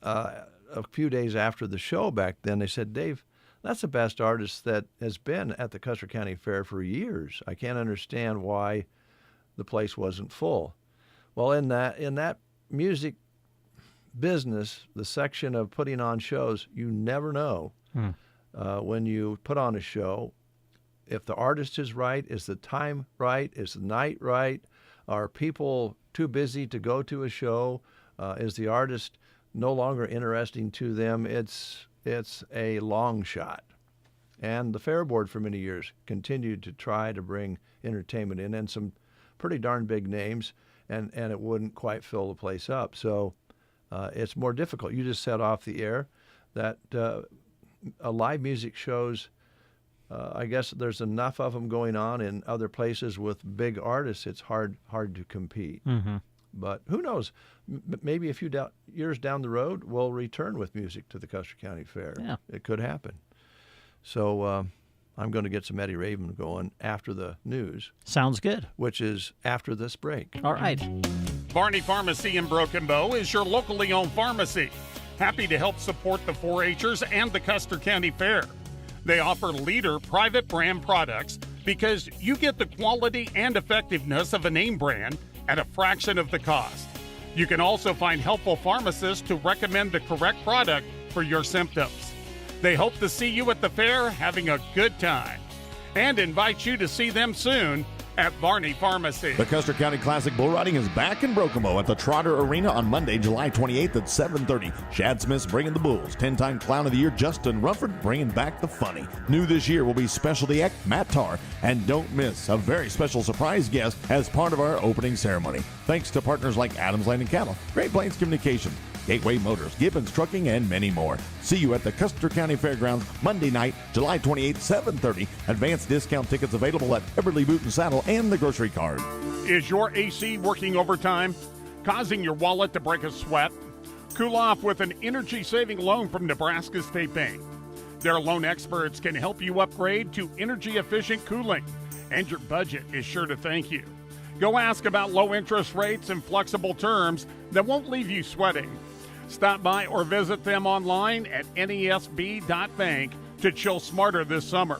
a few days after the show back then, they said, Dave, that's the best artist that has been at the Custer County Fair for years. I can't understand why the place wasn't full. Well, in that music business, the section of putting on shows, you never know when you put on a show if the artist is right, is the time right, is the night right, are people too busy to go to a show, is the artist no longer interesting to them. It's a long shot. And the Fair Board for many years continued to try to bring entertainment in, and some pretty darn big names, and it wouldn't quite fill the place up. So it's more difficult. You just said off the air that live music shows, I guess there's enough of them going on in other places with big artists, it's hard to compete. But who knows? Maybe a few years down the road, we'll return with music to the Custer County Fair. Yeah. It could happen. So I'm going to get some Eddie Raven going after the news. Sounds good. Which is after this break. All right. Barney Pharmacy in Broken Bow is your locally owned pharmacy. Happy to help support the 4-H'ers and the Custer County Fair. They offer leader private brand products because you get the quality and effectiveness of a name brand at a fraction of the cost. You can also find helpful pharmacists to recommend the correct product for your symptoms. They hope to see you at the fair having a good time and invite you to see them soon at Barney Pharmacy. The Custer County Classic Bull Riding is back in Broken Bow at the Trotter Arena on Monday, July 28th at 7:30. Shad Smith's bringing the bulls. 10-time Clown of the Year Justin Rumford bringing back the funny. New this year will be specialty act Matt Tarr. And don't miss a very special surprise guest as part of our opening ceremony. Thanks to partners like Adams Land and Cattle, Great Plains Communications, Gateway Motors, Gibbons Trucking, and many more. See you at the Custer County Fairgrounds Monday night, July 28th, 7:30. Advanced discount tickets available at Everly Boot and Saddle and the grocery card. Is your AC working overtime, causing your wallet to break a sweat? Cool off with an energy-saving loan from Nebraska State Bank. Their loan experts can help you upgrade to energy-efficient cooling, and your budget is sure to thank you. Go ask about low interest rates and flexible terms that won't leave you sweating. Stop by or visit them online at nesb.bank to chill smarter this summer.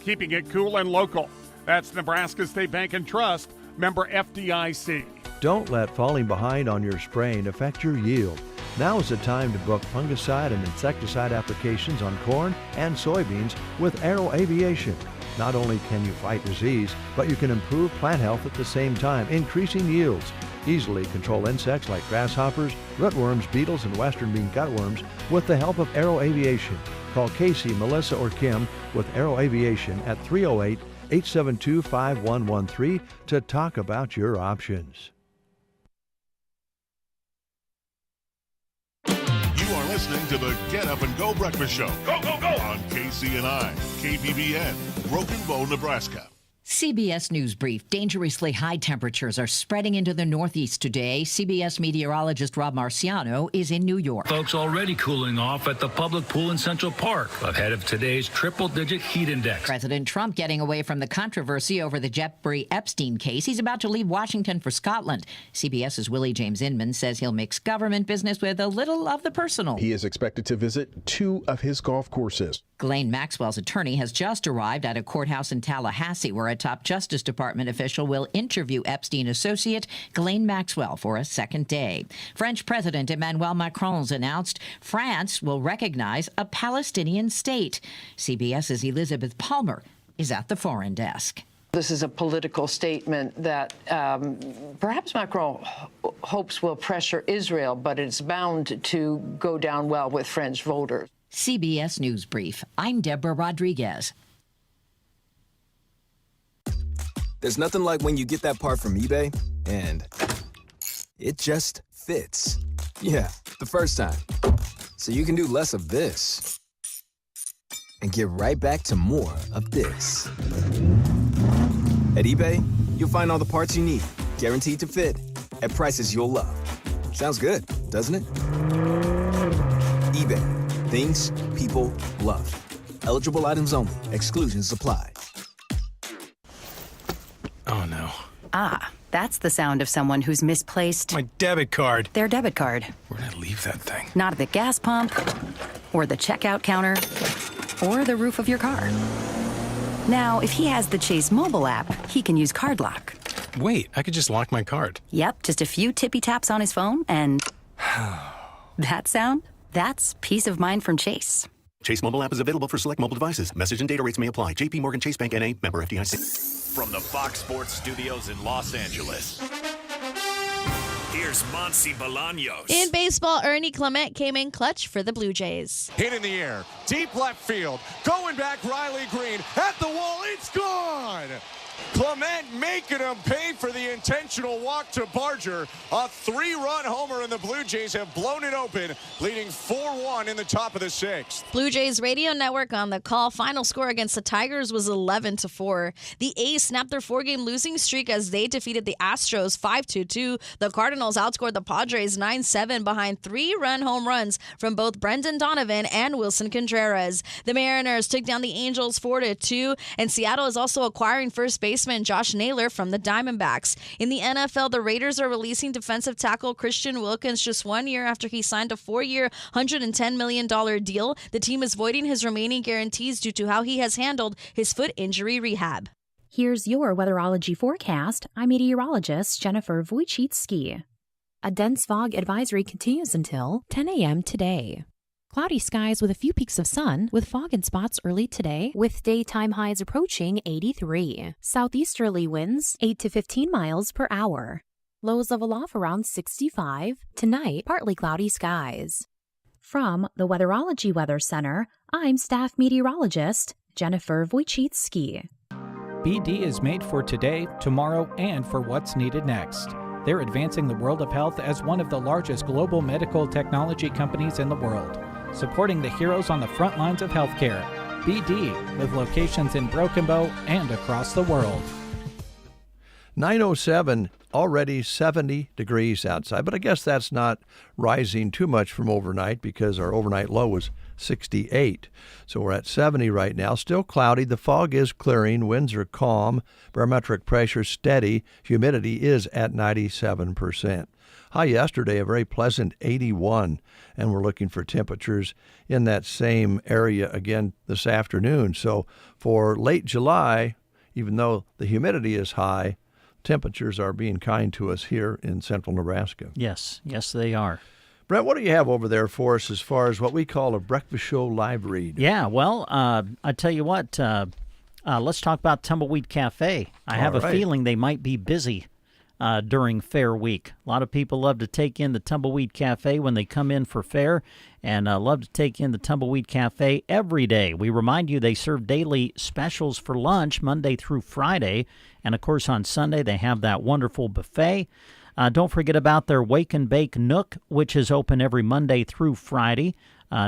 Keeping it cool and local. That's Nebraska State Bank and Trust, member FDIC. Don't let falling behind on your spraying affect your yield. Now is the time to book fungicide and insecticide applications on corn and soybeans with Aero Aviation. Not only can you fight disease, but you can improve plant health at the same time, increasing yields. Easily control insects like grasshoppers, rootworms, beetles, and western bean cutworms with the help of Aero Aviation. Call Casey, Melissa, or Kim with Aero Aviation at 308-872-5113 to talk about your options. You are listening to the Get Up and Go Breakfast Show. Go, go, go! On KCNI, KBBN, Broken Bow, Nebraska. CBS News Brief. Dangerously high temperatures are spreading into the Northeast today. CBS meteorologist Rob Marciano is in New York. Folks already cooling off at the public pool in Central Park ahead of today's triple-digit heat index. President Trump getting away from the controversy over the Jeffrey Epstein case. He's about to leave Washington for Scotland. CBS's Willie James Inman says he'll mix government business with a little of the personal. He is expected to visit 2 of his golf courses. Ghislaine Maxwell's attorney has just arrived at a courthouse in Tallahassee where a top Justice Department official will interview Epstein associate Ghislaine Maxwell for a second day. French President Emmanuel Macron's announced France will recognize a Palestinian state. CBS's Elizabeth Palmer is at the foreign desk. This is a political statement that perhaps Macron hopes will pressure Israel, but it's bound to go down well with French voters. CBS News Brief. I'm Deborah Rodriguez. There's nothing like when you get that part from eBay and it just fits. Yeah, the first time. So you can do less of this and get right back to more of this. At eBay, you'll find all the parts you need, guaranteed to fit, at prices you'll love. Sounds good, doesn't it? eBay. Things people love. Eligible items only. Exclusions apply. Oh, no. Ah, that's the sound of someone who's misplaced my debit card. Their debit card. Where'd I leave that thing? Not at the gas pump, or the checkout counter, or the roof of your car. Now, if he has the Chase mobile app, he can use Card Lock. Wait, I could just lock my card. Yep, just a few tippy taps on his phone, and that sound? That's peace of mind from Chase. Chase mobile app is available for select mobile devices. Message and data rates may apply. J.P. Morgan Chase Bank N.A. Member FDIC. From the Fox Sports Studios in Los Angeles, here's Monsi Bolaños. In baseball, Ernie Clement came in clutch for the Blue Jays. Hit in the air, deep left field, going back Riley Green, at the wall, it's gone! Clement making him pay for the intentional walk to Barger. A 3-run homer, and the Blue Jays have blown it open, leading 4-1 in the top of the 6th. Blue Jays radio network on the call. Final score against the Tigers was 11-4. The A's snapped their 4-game losing streak as they defeated the Astros 5-2. The Cardinals outscored the Padres 9-7 behind 3-run home runs from both Brendan Donovan and Wilson Contreras. The Mariners took down the Angels 4-2, and Seattle is also acquiring first baseman Josh Naylor from the Diamondbacks. In the NFL, the Raiders are releasing defensive tackle Christian Wilkins just 1 year after he signed a 4-year, $110 million deal. The team is voiding his remaining guarantees due to how he has handled his foot injury rehab. Here's your weatherology forecast. I'm meteorologist Jennifer Wojcicki. A dense fog advisory continues until 10 a.m. today. Cloudy skies with a few peaks of sun, with fog in spots early today, with daytime highs approaching 83. Southeasterly winds 8 to 15 miles per hour. Lows level off around 65. Tonight, partly cloudy skies. From the Weatherology Weather Center, I'm staff meteorologist Jennifer Wojcicki. BD is made for today, tomorrow, and for what's needed next. They're advancing the world of health as one of the largest global medical technology companies in the world, supporting the heroes on the front lines of healthcare. BD, with locations in Broken Bow and across the world. 9:07, already 70 degrees outside, but I guess that's not rising too much from overnight because our overnight low was 68. So we're at 70 right now. Still cloudy. The fog is clearing. Winds are calm. Barometric pressure steady. Humidity is at 97%. High yesterday, a very pleasant 81, and we're looking for temperatures in that same area again this afternoon. So for late July, even though the humidity is high, temperatures are being kind to us here in central Nebraska. Yes, they are. Brent, what do you have over there for us as far as what we call a breakfast show live read? Yeah, well, I tell you what, let's talk about Tumbleweed Cafe. I have a feeling they might be busy during Fair Week. A lot of people love to take in the Tumbleweed Cafe when they come in for fair, and love to take in the Tumbleweed Cafe every day. We remind you they serve daily specials for lunch Monday through Friday, and of course on Sunday they have that wonderful buffet. Don't forget about their Wake and Bake Nook, which is open every Monday through Friday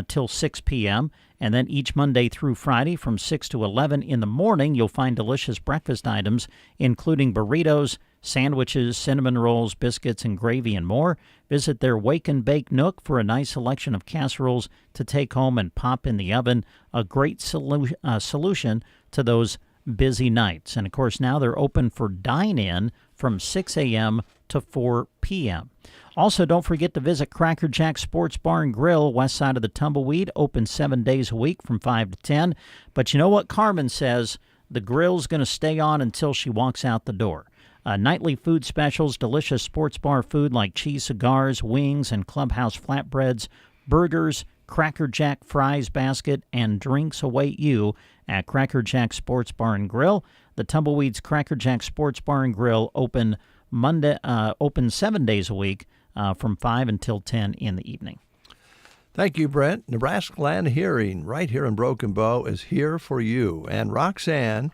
till 6 p.m., and then each Monday through Friday from 6 to 11 in the morning, you'll find delicious breakfast items, including burritos, sandwiches, cinnamon rolls, biscuits, and gravy, and more. Visit their Wake and Bake Nook for a nice selection of casseroles to take home and pop in the oven. A great solution to those busy nights. And, of course, now they're open for dine-in from 6 a.m. to 4 p.m. Also, don't forget to visit Cracker Jack Sports Bar and Grill, west side of the Tumbleweed, open 7 days a week from 5 to 10. But you know what Carmen says? The grill's going to stay on until she walks out the door. Nightly food specials, delicious sports bar food like cheese cigars, wings, and clubhouse flatbreads, burgers, Cracker Jack fries basket, and drinks await you at Cracker Jack Sports Bar and Grill. The Tumbleweed's Cracker Jack Sports Bar and Grill open 7 days a week from 5 until 10 in the evening. Thank you, Brent. Nebraska Land Hearing right here in Broken Bow is here for you. And Roxanne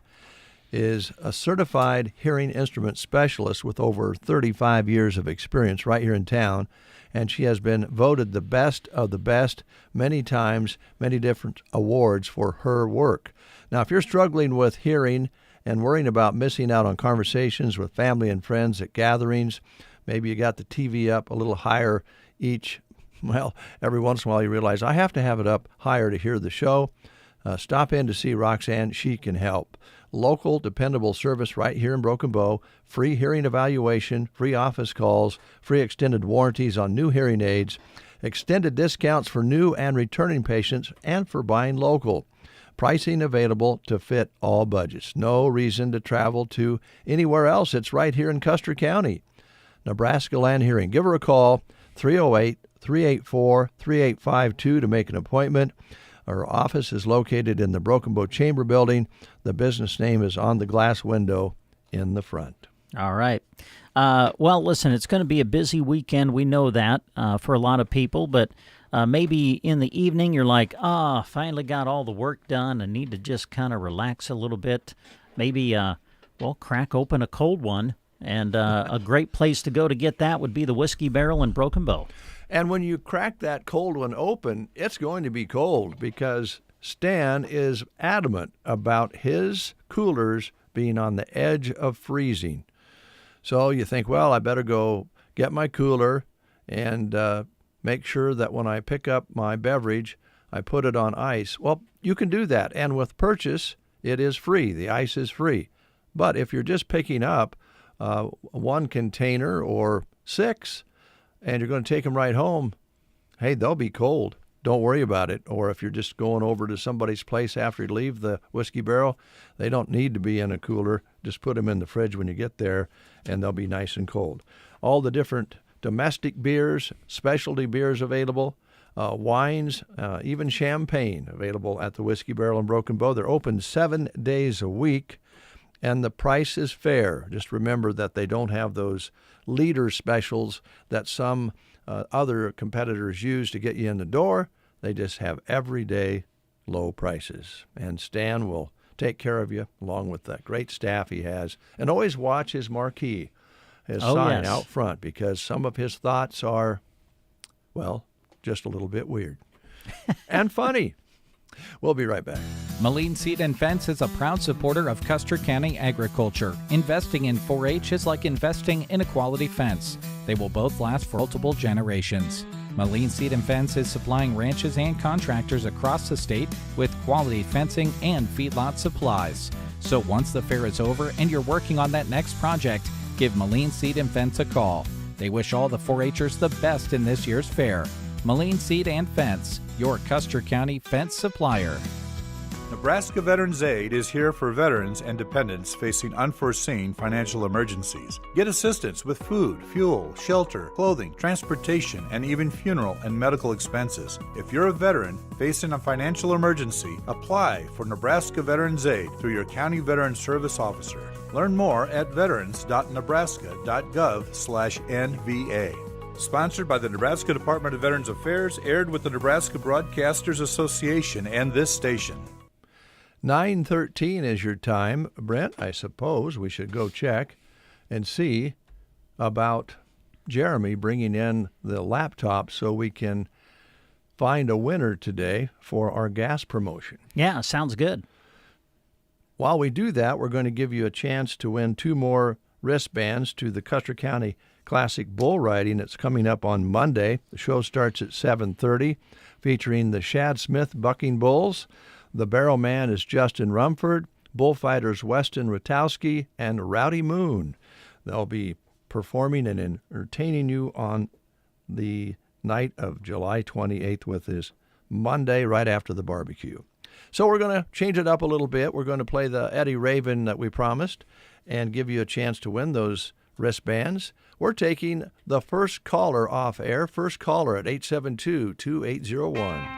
is a certified hearing instrument specialist with over 35 years of experience right here in town, and she has been voted the best of the best many times, many different awards for her work. Now, if you're struggling with hearing and worrying about missing out on conversations with family and friends at gatherings, maybe you got the TV up a little higher every once in a while you realize I have to have it up higher to hear the show. Stop in to see Roxanne. She can help. Local, dependable service right here in Broken Bow, free hearing evaluation, free office calls, free extended warranties on new hearing aids, extended discounts for new and returning patients, and for buying local. Pricing available to fit all budgets. No reason to travel to anywhere else. It's right here in Custer County. Nebraska Land Hearing. Give her a call, 308-384-3852 to make an appointment. Our office is located in the Broken Bow Chamber Building. The business name is on the glass window in the front. All right. Well, listen, it's going to be a busy weekend. We know that for a lot of people, but maybe in the evening you're like, finally got all the work done. I need to just kind of relax a little bit. Maybe, crack open a cold one. And a great place to go to get that would be the Whiskey Barrel in Broken Bow. And when you crack that cold one open, it's going to be cold because Stan is adamant about his coolers being on the edge of freezing. So you think, well, I better go get my cooler and make sure that when I pick up my beverage, I put it on ice. Well, you can do that. And with purchase, it is free. The ice is free. But if you're just picking up one container or 6, and you're going to take them right home, hey, they'll be cold. Don't worry about it. Or if you're just going over to somebody's place after you leave the Whiskey Barrel, they don't need to be in a cooler. Just put them in the fridge when you get there, and they'll be nice and cold. All the different domestic beers, specialty beers available, wines, even champagne available at the Whiskey Barrel in Broken Bow. They're open 7 days a week, and the price is fair. Just remember that they don't have those leader specials that some other competitors use to get you in the door. They just have everyday low prices. And Stan will take care of you along with that great staff he has. And always watch his marquee, his sign out front, because some of his thoughts are, just a little bit weird and funny. We'll be right back. Moline Seed and Fence is a proud supporter of Custer County agriculture. Investing in 4-H is like investing in a quality fence. They will both last for multiple generations. Moline Seed and Fence is supplying ranches and contractors across the state with quality fencing and feedlot supplies. So once the fair is over and you're working on that next project, give Moline Seed and Fence a call. They wish all the 4-H'ers the best in this year's fair. Moline Seed and Fence, your Custer County fence supplier. Nebraska Veterans Aid is here for veterans and dependents facing unforeseen financial emergencies. Get assistance with food, fuel, shelter, clothing, transportation, and even funeral and medical expenses. If you're a veteran facing a financial emergency, apply for Nebraska Veterans Aid through your county veteran service officer. Learn more at veterans.nebraska.gov/NVA. Sponsored by the Nebraska Department of Veterans Affairs, aired with the Nebraska Broadcasters Association and this station. 9:13 is your time. Brent, I suppose we should go check and see about Jeremy bringing in the laptop so we can find a winner today for our gas promotion. Yeah, sounds good. While we do that, we're going to give you a chance to win 2 more wristbands to the Custer County Classic Bull Riding. It's coming up on Monday. The show starts at 7:30, featuring the Shad Smith Bucking Bulls. The Barrel Man is Justin Rumford, bullfighters Weston Ratowski, and Rowdy Moon. They'll be performing and entertaining you on the night of July 28th with this Monday right after the barbecue. So we're going to change it up a little bit. We're going to play the Eddie Raven that we promised and give you a chance to win those wristbands. We're taking the first caller off air. First caller at 872-2801.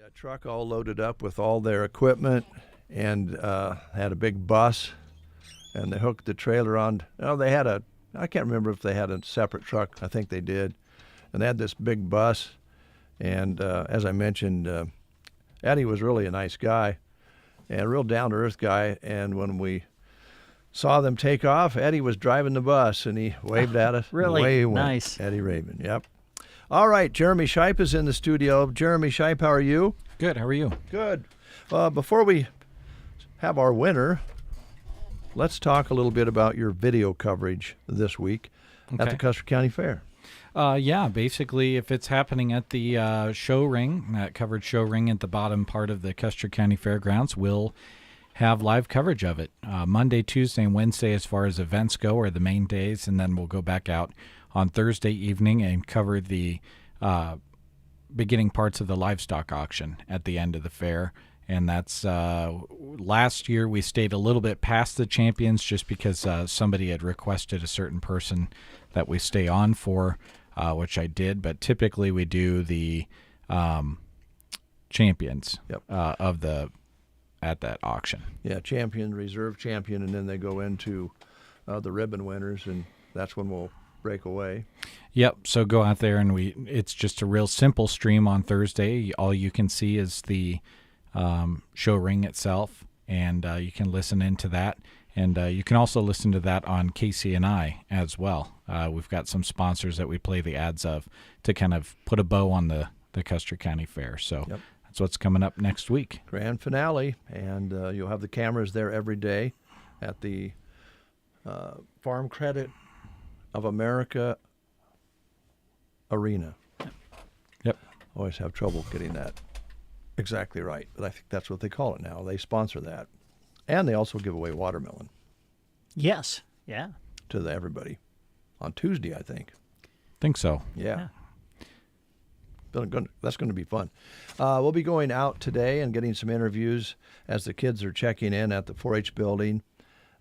A truck all loaded up with all their equipment and had a big bus, and they hooked the trailer on. I can't remember if they had a separate truck. I think they did. And they had this big bus, and as I mentioned, Eddie was really a nice guy and a real down-to-earth guy, and when we saw them take off, Eddie was driving the bus, and he waved at us. Really? Away he went. Nice. Eddie Raven, yep. All right, Jeremy Shipe is in the studio. Jeremy Shipe, how are you? Good. How are you? Good. Before we have our winner, let's talk a little bit about your video coverage this week at the Custer County Fair. Yeah, basically, if it's happening at the show ring, that covered show ring at the bottom part of the Custer County Fairgrounds, we'll have live coverage of it. Monday, Tuesday, and Wednesday as far as events go are the main days, and then we'll go back out on Thursday evening and cover the beginning parts of the livestock auction at the end of the fair. And that's last year we stayed a little bit past the champions just because somebody had requested a certain person that we stay on for, which I did. But typically we do the champions at that auction. Yeah, champion, reserve champion, and then they go into the ribbon winners, and that's when we'll break away. Yep, so go out there, and it's just a real simple stream on Thursday. All you can see is the show ring itself, and you can listen into that. And you can also listen to that on KCNI as well. We've got some sponsors that we play the ads of to kind of put a bow on the Custer County Fair. So that's what's coming up next week. Grand finale, and you'll have the cameras there every day at the Farm Credit of America Arena. Yep. Always have trouble getting that exactly right, but I think that's what they call it now. They sponsor that. And they also give away watermelon. Yes. Yeah. To everybody on Tuesday, I think. Think so. Yeah. That's going to be fun. We'll be going out today and getting some interviews as the kids are checking in at the 4-H building.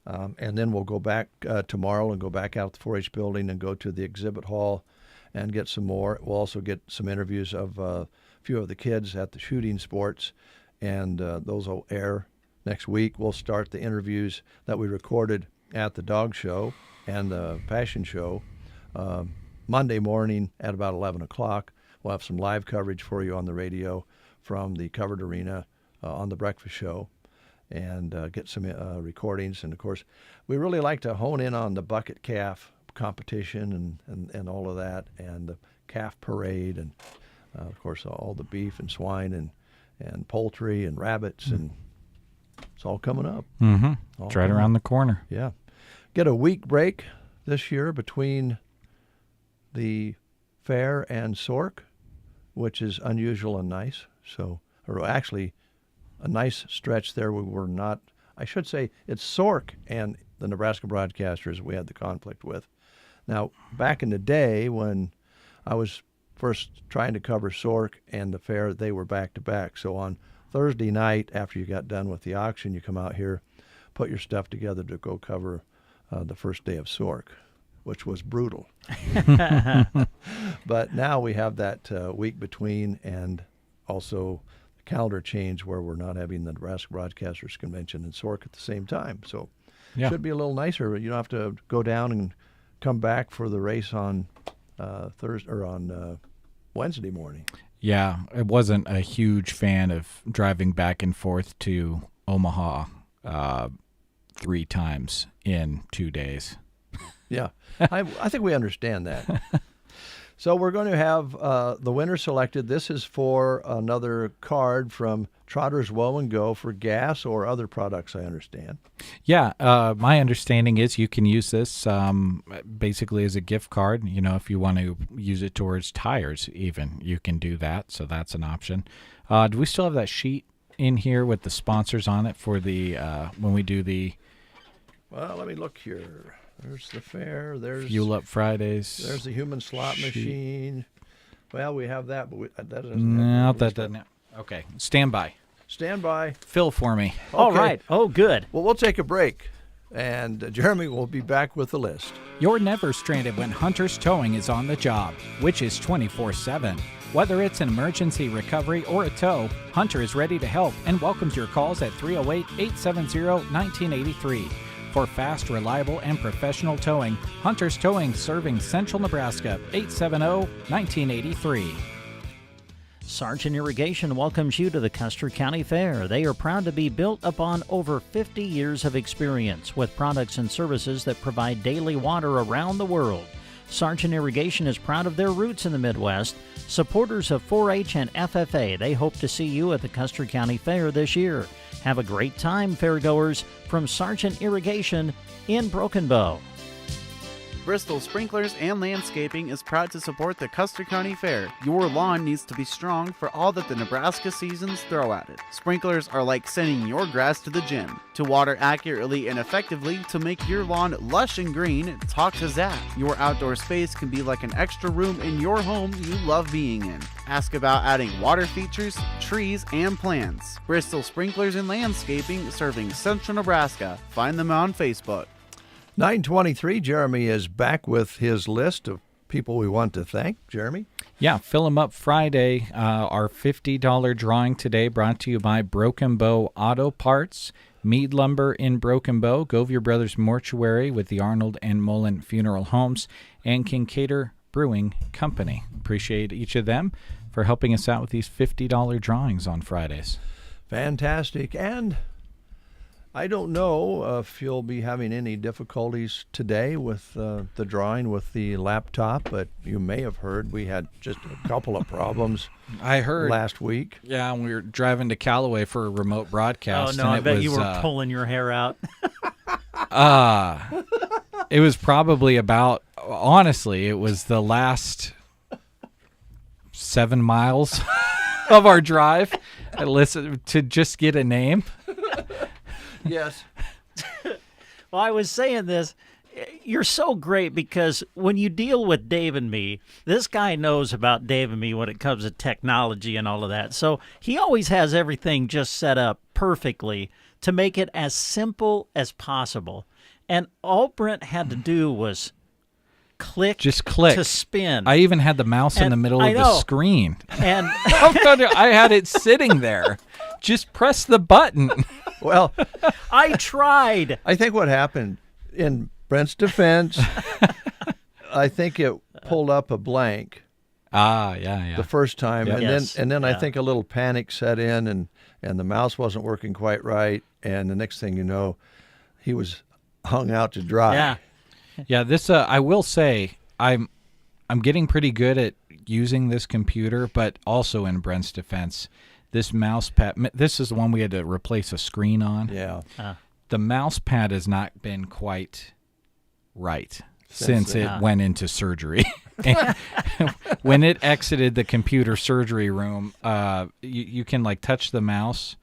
And then we'll go back tomorrow and go back out to the 4-H building and go to the exhibit hall and get some more. We'll also get some interviews of a few of the kids at the shooting sports, and those will air next week. We'll start the interviews that we recorded at the dog show and the fashion show Monday morning at about 11 o'clock. We'll have some live coverage for you on the radio from the covered arena on the breakfast show, and get some recordings. And, of course, we really like to hone in on the bucket calf competition and all of that, and the calf parade, and, of course, all the beef and swine and poultry and rabbits, and it's all coming up. Mm-hmm. It's right around the corner. Yeah. Get a week break this year between the fair and Sork, which is unusual and nice. So, or actually, a nice stretch there. We were not, I should say, it's Sork and the Nebraska broadcasters we had the conflict with. Now, back in the day when I was first trying to cover Sork and the fair, they were back to back. So on Thursday night, after you got done with the auction, you come out here, put your stuff together to go cover the first day of Sork, which was brutal. But now we have that week between, and also the calendar change where we're not having the Nebraska Broadcasters Convention and Sork at the same time. So it should be a little nicer. You don't have to go down and come back for the race on Thursday or on Wednesday morning. Yeah, I wasn't a huge fan of driving back and forth to Omaha 3 times in 2 days. Yeah, I think we understand that. So we're going to have the winner selected. This is for another card from Trotter's Woe and Go for gas or other products, I understand. Yeah, my understanding is you can use this basically as a gift card. You know, if you want to use it towards tires even, you can do that. So that's an option. Do we still have that sheet in here with the sponsors on it for the when we do the... Well, let me look here. There's the fair. There's Fuel Up Fridays. There's the human slot machine. Well, we have that, but that doesn't. No, that doesn't. Okay, stand by. Stand by. Fill for me. Okay. All right. Oh, good. Well, we'll take a break, and Jeremy will be back with the list. You're never stranded when Hunter's Towing is on the job, which is 24/7. Whether it's an emergency recovery or a tow, Hunter is ready to help and welcomes your calls at 308-870-1983. For fast, reliable, and professional towing, Hunter's Towing serving Central Nebraska, 870-1983. Sargent Irrigation welcomes you to the Custer County Fair. They are proud to be built upon over 50 years of experience with products and services that provide daily water around the world. Sargent Irrigation is proud of their roots in the Midwest. Supporters of 4-H and FFA, they hope to see you at the Custer County Fair this year. Have a great time, fairgoers, from Sargent Irrigation in Broken Bow. Bristol Sprinklers and Landscaping is proud to support the Custer County Fair. Your lawn needs to be strong for all that the Nebraska seasons throw at it. Sprinklers are like sending your grass to the gym. To water accurately and effectively to make your lawn lush and green, talk to Zach. Your outdoor space can be like an extra room in your home you love being in. Ask about adding water features, trees, and plants. Bristol Sprinklers and Landscaping serving Central Nebraska. Find them on Facebook. 9:23, Jeremy is back with his list of people we want to thank. Jeremy? Yeah, Fill 'em Up Friday, our $50 drawing today brought to you by Broken Bow Auto Parts, Mead Lumber in Broken Bow, Govier Brothers Mortuary with the Arnold and Mullen Funeral Homes, and Kincaidor Brewing Company. Appreciate each of them for helping us out with these $50 drawings on Fridays. Fantastic. And I don't know if you'll be having any difficulties today with the drawing with the laptop, but you may have heard we had just a couple of problems. I heard last week. Yeah, we were driving to Callaway for a remote broadcast. Oh, no, and I bet you was, were pulling your hair out. It was probably about, honestly, it was the last 7 miles of our drive. I listened to just get a name. Yes. Well, I was saying this. You're so great because when you deal with Dave and me, this guy knows about Dave and me when it comes to technology and all of that. So he always has everything just set up perfectly to make it as simple as possible. And all Brent had to do was click to spin. I even had the mouse in the middle of the screen. And I had it sitting there. Just press the button. Well, I tried. I think what happened, in Brent's defense, I think it pulled up a blank. Yeah. The first time, Yep. and then I think a little panic set in, and the mouse wasn't working quite right, and the next thing you know, he was hung out to dry. Yeah. This I will say I'm getting pretty good at using this computer, but also in Brent's defense, this mouse pad. This is the one we had to replace a screen on. Yeah. The mouse pad has not been quite right since it went into surgery. When it exited the computer surgery room, you can like touch the mouse,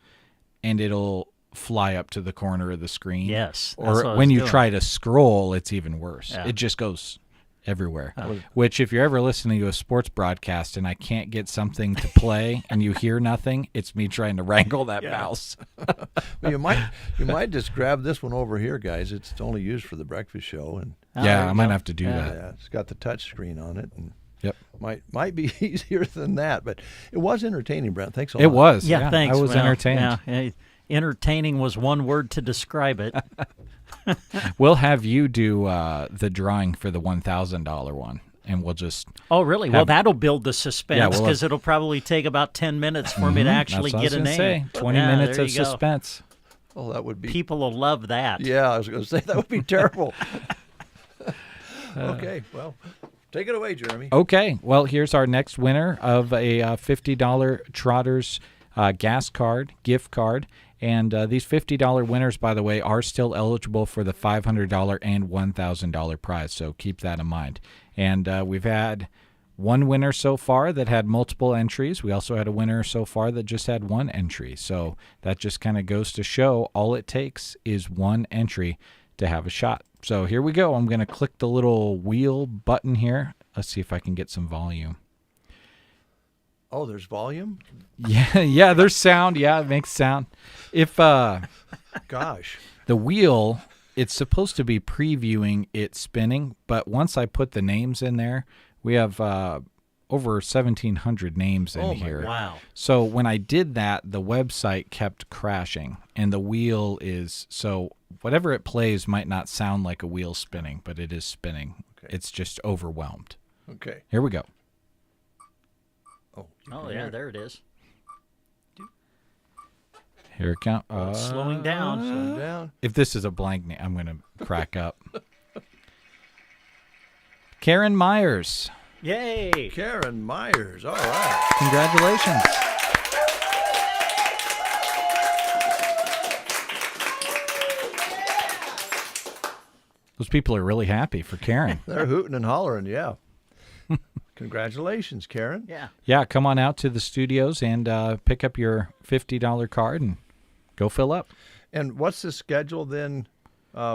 and it'll fly up to the corner of the screen. Yes. Or when you try to scroll, it's even worse. Yeah. It just goes everywhere. Which, if you're ever listening to a sports broadcast and I can't get something to play and you hear nothing, it's me trying to wrangle that mouse. Well, you might just grab this one over here, guys. It's only used for the breakfast show, and I might have to do that. Yeah, it's got the touch screen on it, and Yep. might be easier than that, but it was entertaining, Brent. Thanks a lot. It was. Yeah, thanks. I was entertained. Yeah, entertaining was one word to describe it. We'll have you do the drawing for the $1,000 one, and we'll just. Oh, really? Well, that'll build the suspense because we'll it'll probably take about 10 minutes for me to actually get a name. Say. 20 minutes of suspense. Oh, that would be. People will love that. Yeah, I was going to say that would be terrible. Okay, well, take it away, Jeremy. Okay, well, here's our next winner of a $50 Trotters gas card, gift card. And these $50 winners, by the way, are still eligible for the $500 and $1,000 prize, so keep that in mind. And we've had one winner so far that had multiple entries. We also had a winner so far that just had one entry. So that just kind of goes to show all it takes is one entry to have a shot. So here we go. I'm going to click the little wheel button here. Let's see if I can get some volume. Oh, there's volume? Yeah, there's sound. Yeah, it makes sound. If gosh. The wheel, it's supposed to be previewing it spinning, but once I put the names in there, we have over 1,700 names in here. Wow. So when I did that, the website kept crashing, and the wheel is, so whatever it plays might not sound like a wheel spinning, but it is spinning. Okay. It's just overwhelmed. Okay. Here we go. Oh, yeah, there it is. Here it comes. Slowing down. Slowing down. If this is a blank name, I'm going to crack up. Karen Myers. Yay. Karen Myers. All right. Congratulations. Those people are really happy for Karen. They're hooting and hollering, yeah. Congratulations, Karen. Yeah. Yeah, come on out to the studios and pick up your $50 card and go fill up. And what's the schedule then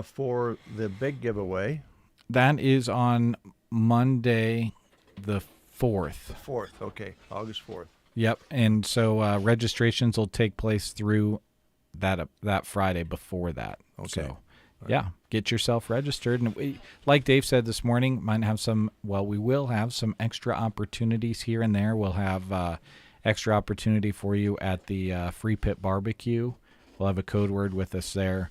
for the big giveaway? That is on Monday the 4th. The 4th, okay. August 4th. Yep, and so registrations will take place through that Friday before that. Okay. So, yeah, get yourself registered. And we, like Dave said this morning, we will have some extra opportunities here and there. We'll have extra opportunity for you at the Free Pit Barbecue. We'll have a code word with us there.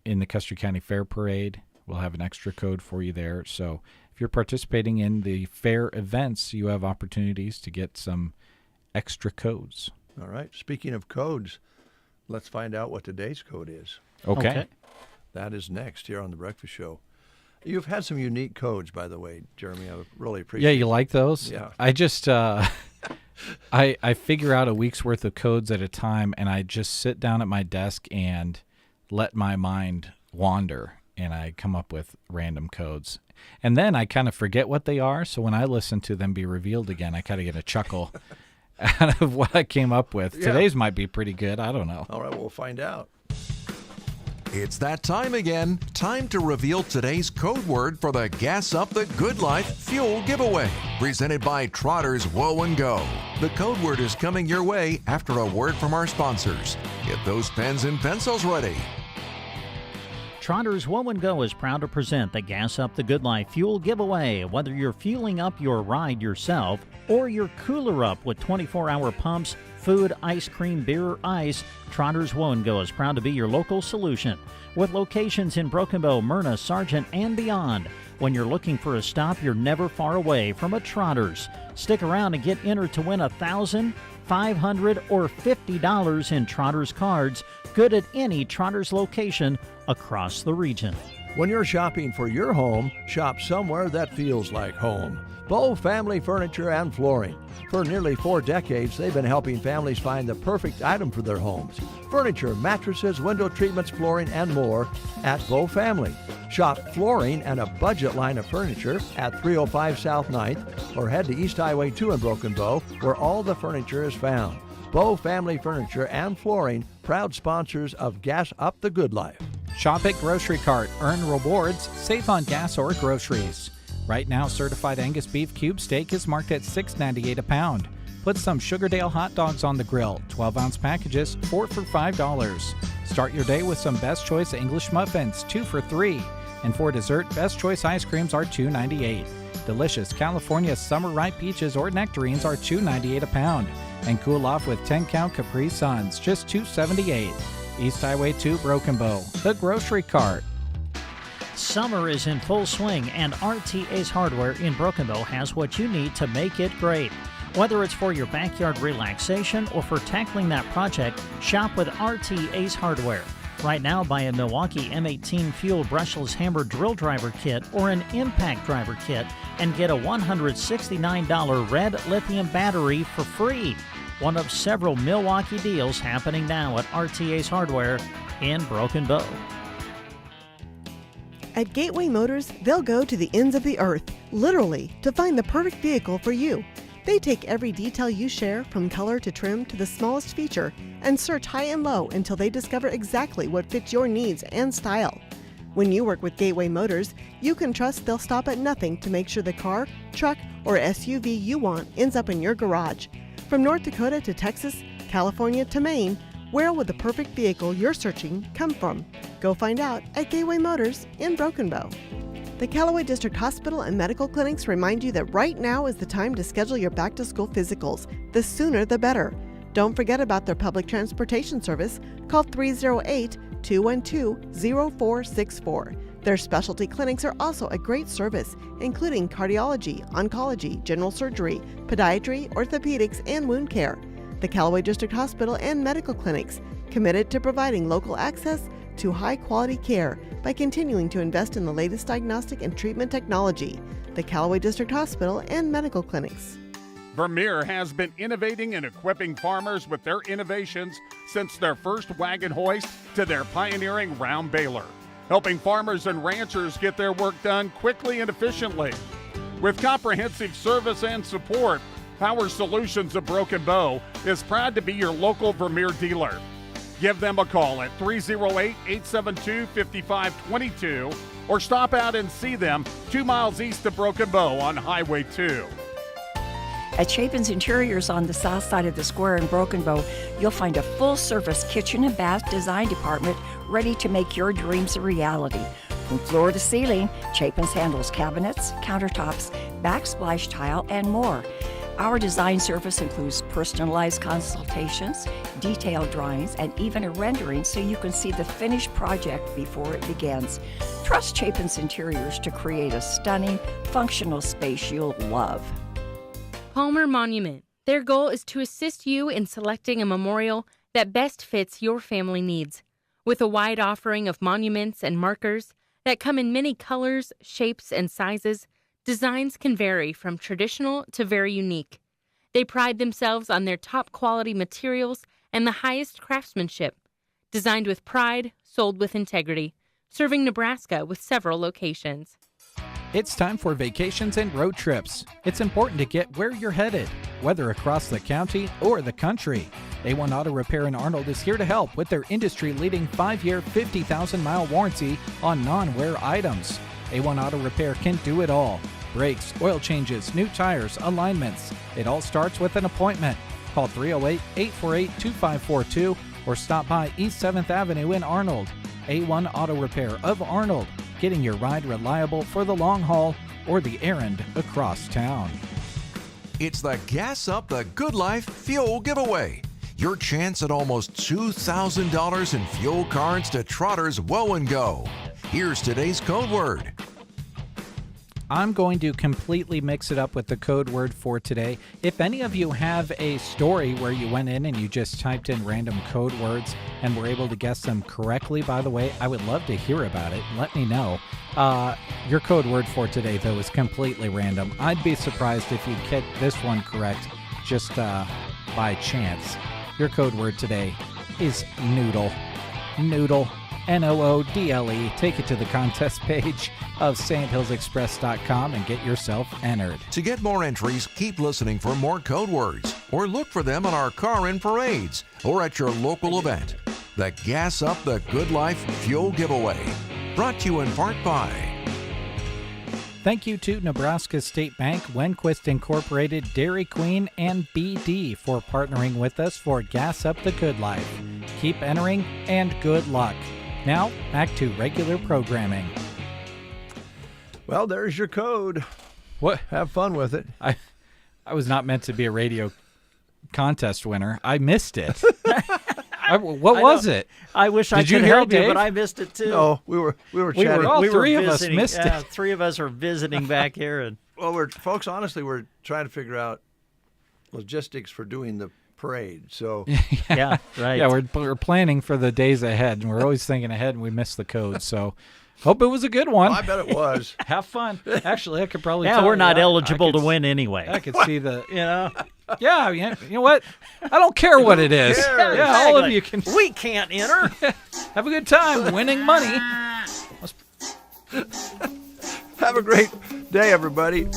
In the Custer County Fair Parade, we'll have an extra code for you there. So if you're participating in the fair events, you have opportunities to get some extra codes. All right. Speaking of codes, let's find out what today's code is. Okay. That is next here on The Breakfast Show. You've had some unique codes, by the way, Jeremy. I really appreciate it. Yeah, you like those? Yeah. I just, I figure out a week's worth of codes at a time, and I just sit down at my desk and let my mind wander, and I come up with random codes. And then I kind of forget what they are, so when I listen to them be revealed again, I kind of get a chuckle out of what I came up with. Yeah. Today's might be pretty good. I don't know. All right, we'll find out. It's that time again. Time to reveal today's code word for the Gas Up the Good Life Fuel Giveaway. Presented by Trotter's Whoa and Go. The code word is coming your way after a word from our sponsors. Get those pens and pencils ready. Trotter's Whoa and Go is proud to present the Gas Up the Good Life Fuel Giveaway. Whether you're fueling up your ride yourself or your cooler up with 24-hour pumps, food, ice cream, beer, or ice, Trotter's Whoa and Go is proud to be your local solution. With locations in Broken Bow, Myrna, Sargent, and beyond. When you're looking for a stop, you're never far away from a Trotter's. Stick around and get entered to win $1,000, $500, or $50 in Trotter's cards, good at any Trotter's location across the region. When you're shopping for your home, shop somewhere that feels like home. Bow Family Furniture and Flooring. For nearly 4 decades, they've been helping families find the perfect item for their homes. Furniture, mattresses, window treatments, flooring, and more at Bow Family. Shop flooring and a budget line of furniture at 305 South 9th or head to East Highway 2 in Broken Bow, where all the furniture is found. Bow Family Furniture and Flooring, proud sponsors of Gas Up the Good Life. Shop at Grocery Cart. Earn rewards. Save on gas or groceries. Right now, certified Angus beef cube steak is marked at $6.98 a pound. Put some Sugardale hot dogs on the grill. 12-ounce packages, 4 for $5. Start your day with some Best Choice English muffins, 2 for $3. And for dessert, Best Choice ice creams are $2.98. Delicious California summer ripe peaches or nectarines are $2.98 a pound. And cool off with 10-count Capri Suns, just $2.78. East Highway 2, Broken Bow. The Grocery Cart. Summer is in full swing, and RTA's Hardware in Broken Bow has what you need to make it great. Whether it's for your backyard relaxation or for tackling that project, shop with RTA's Hardware. Right now, buy a Milwaukee M18 Fuel Brushless Hammer Drill Driver Kit or an Impact Driver Kit and get a $169 red lithium battery for free. One of several Milwaukee deals happening now at RTA's Hardware in Broken Bow. At Gateway Motors, they'll go to the ends of the earth, literally, to find the perfect vehicle for you. They take every detail you share, from color to trim to the smallest feature, and search high and low until they discover exactly what fits your needs and style. When you work with Gateway Motors, you can trust they'll stop at nothing to make sure the car, truck, or SUV you want ends up in your garage. From North Dakota to Texas, California to Maine, where will the perfect vehicle you're searching come from? Go find out at Gateway Motors in Broken Bow. The Callaway District Hospital and Medical Clinics remind you that right now is the time to schedule your back-to-school physicals. The sooner the better. Don't forget about their public transportation service. Call 308-212-0464. Their specialty clinics are also a great service, including cardiology, oncology, general surgery, podiatry, orthopedics, and wound care. The Callaway District Hospital and Medical Clinics, committed to providing local access to high-quality care by continuing to invest in the latest diagnostic and treatment technology. The Callaway District Hospital and Medical Clinics. Vermeer has been innovating and equipping farmers with their innovations since their first wagon hoist to their pioneering round baler, helping farmers and ranchers get their work done quickly and efficiently. With comprehensive service and support, Power Solutions of Broken Bow is proud to be your local Vermeer dealer. Give them a call at 308-872-5522 or stop out and see them 2 miles east of Broken Bow on Highway 2. At Chapin's Interiors on the south side of the square in Broken Bow, you'll find a full-service kitchen and bath design department ready to make your dreams a reality. From floor to ceiling, Chapin's handles cabinets, countertops, backsplash tile, and more. Our design service includes personalized consultations, detailed drawings, and even a rendering so you can see the finished project before it begins. Trust Chapin's Interiors to create a stunning, functional space you'll love. Palmer Monument. Their goal is to assist you in selecting a memorial that best fits your family needs. With a wide offering of monuments and markers that come in many colors, shapes, and sizes, designs can vary from traditional to very unique. They pride themselves on their top quality materials and the highest craftsmanship. Designed with pride, sold with integrity. Serving Nebraska with several locations. It's time for vacations and road trips. It's important to get where you're headed, whether across the county or the country. A1 Auto Repair in Arnold is here to help with their industry-leading 5-year, 50,000-mile warranty on non-wear items. A1 Auto Repair can do it all. Brakes, oil changes, new tires, alignments. It all starts with an appointment. Call 308-848-2542 or stop by East 7th Avenue in Arnold. A1 Auto Repair of Arnold, getting your ride reliable for the long haul or the errand across town. It's the Gas Up the Good Life Fuel Giveaway. Your chance at almost $2,000 in fuel cards to Trotter's Woe and Go. Here's today's code word. I'm going to completely mix it up with the code word for today. If any of you have a story where you went in and you just typed in random code words and were able to guess them correctly, by the way, I would love to hear about it. Let me know. Your code word for today, though, is completely random. I'd be surprised if you'd get this one correct just by chance. Your code word today is noodle. Noodle. Noodle. Take it to the contest page of sandhillsexpress.com and get yourself entered. To get more entries, keep listening for more code words or look for them on our car in parades or at your local event. The Gas Up the Good Life Fuel Giveaway. Brought to you in part by Thank you to Nebraska State Bank, Wenquist Incorporated, Dairy Queen, and BD for partnering with us for Gas Up the Good Life. Keep entering and good luck. Now, back to regular programming. Well, there's your code. What? Have fun with it. I was not meant to be a radio contest winner. I missed it. What was it? I wish I could help you, but I missed it too. No, we were chatting. All three of us missed it. Three of us are visiting back here, and folks, honestly, we're trying to figure out logistics for doing the parade. So yeah, right. Yeah, we're planning for the days ahead, and we're always thinking ahead, and we miss the code. So hope it was a good one. Well, I bet it was. Have fun. Actually, I could probably. Yeah, we're not eligible to win anyway. I could see the. Yeah, you know what? I don't care what it is. Yeah, exactly. All of you can. We can't enter. Have a good time winning money. Have a great day, everybody.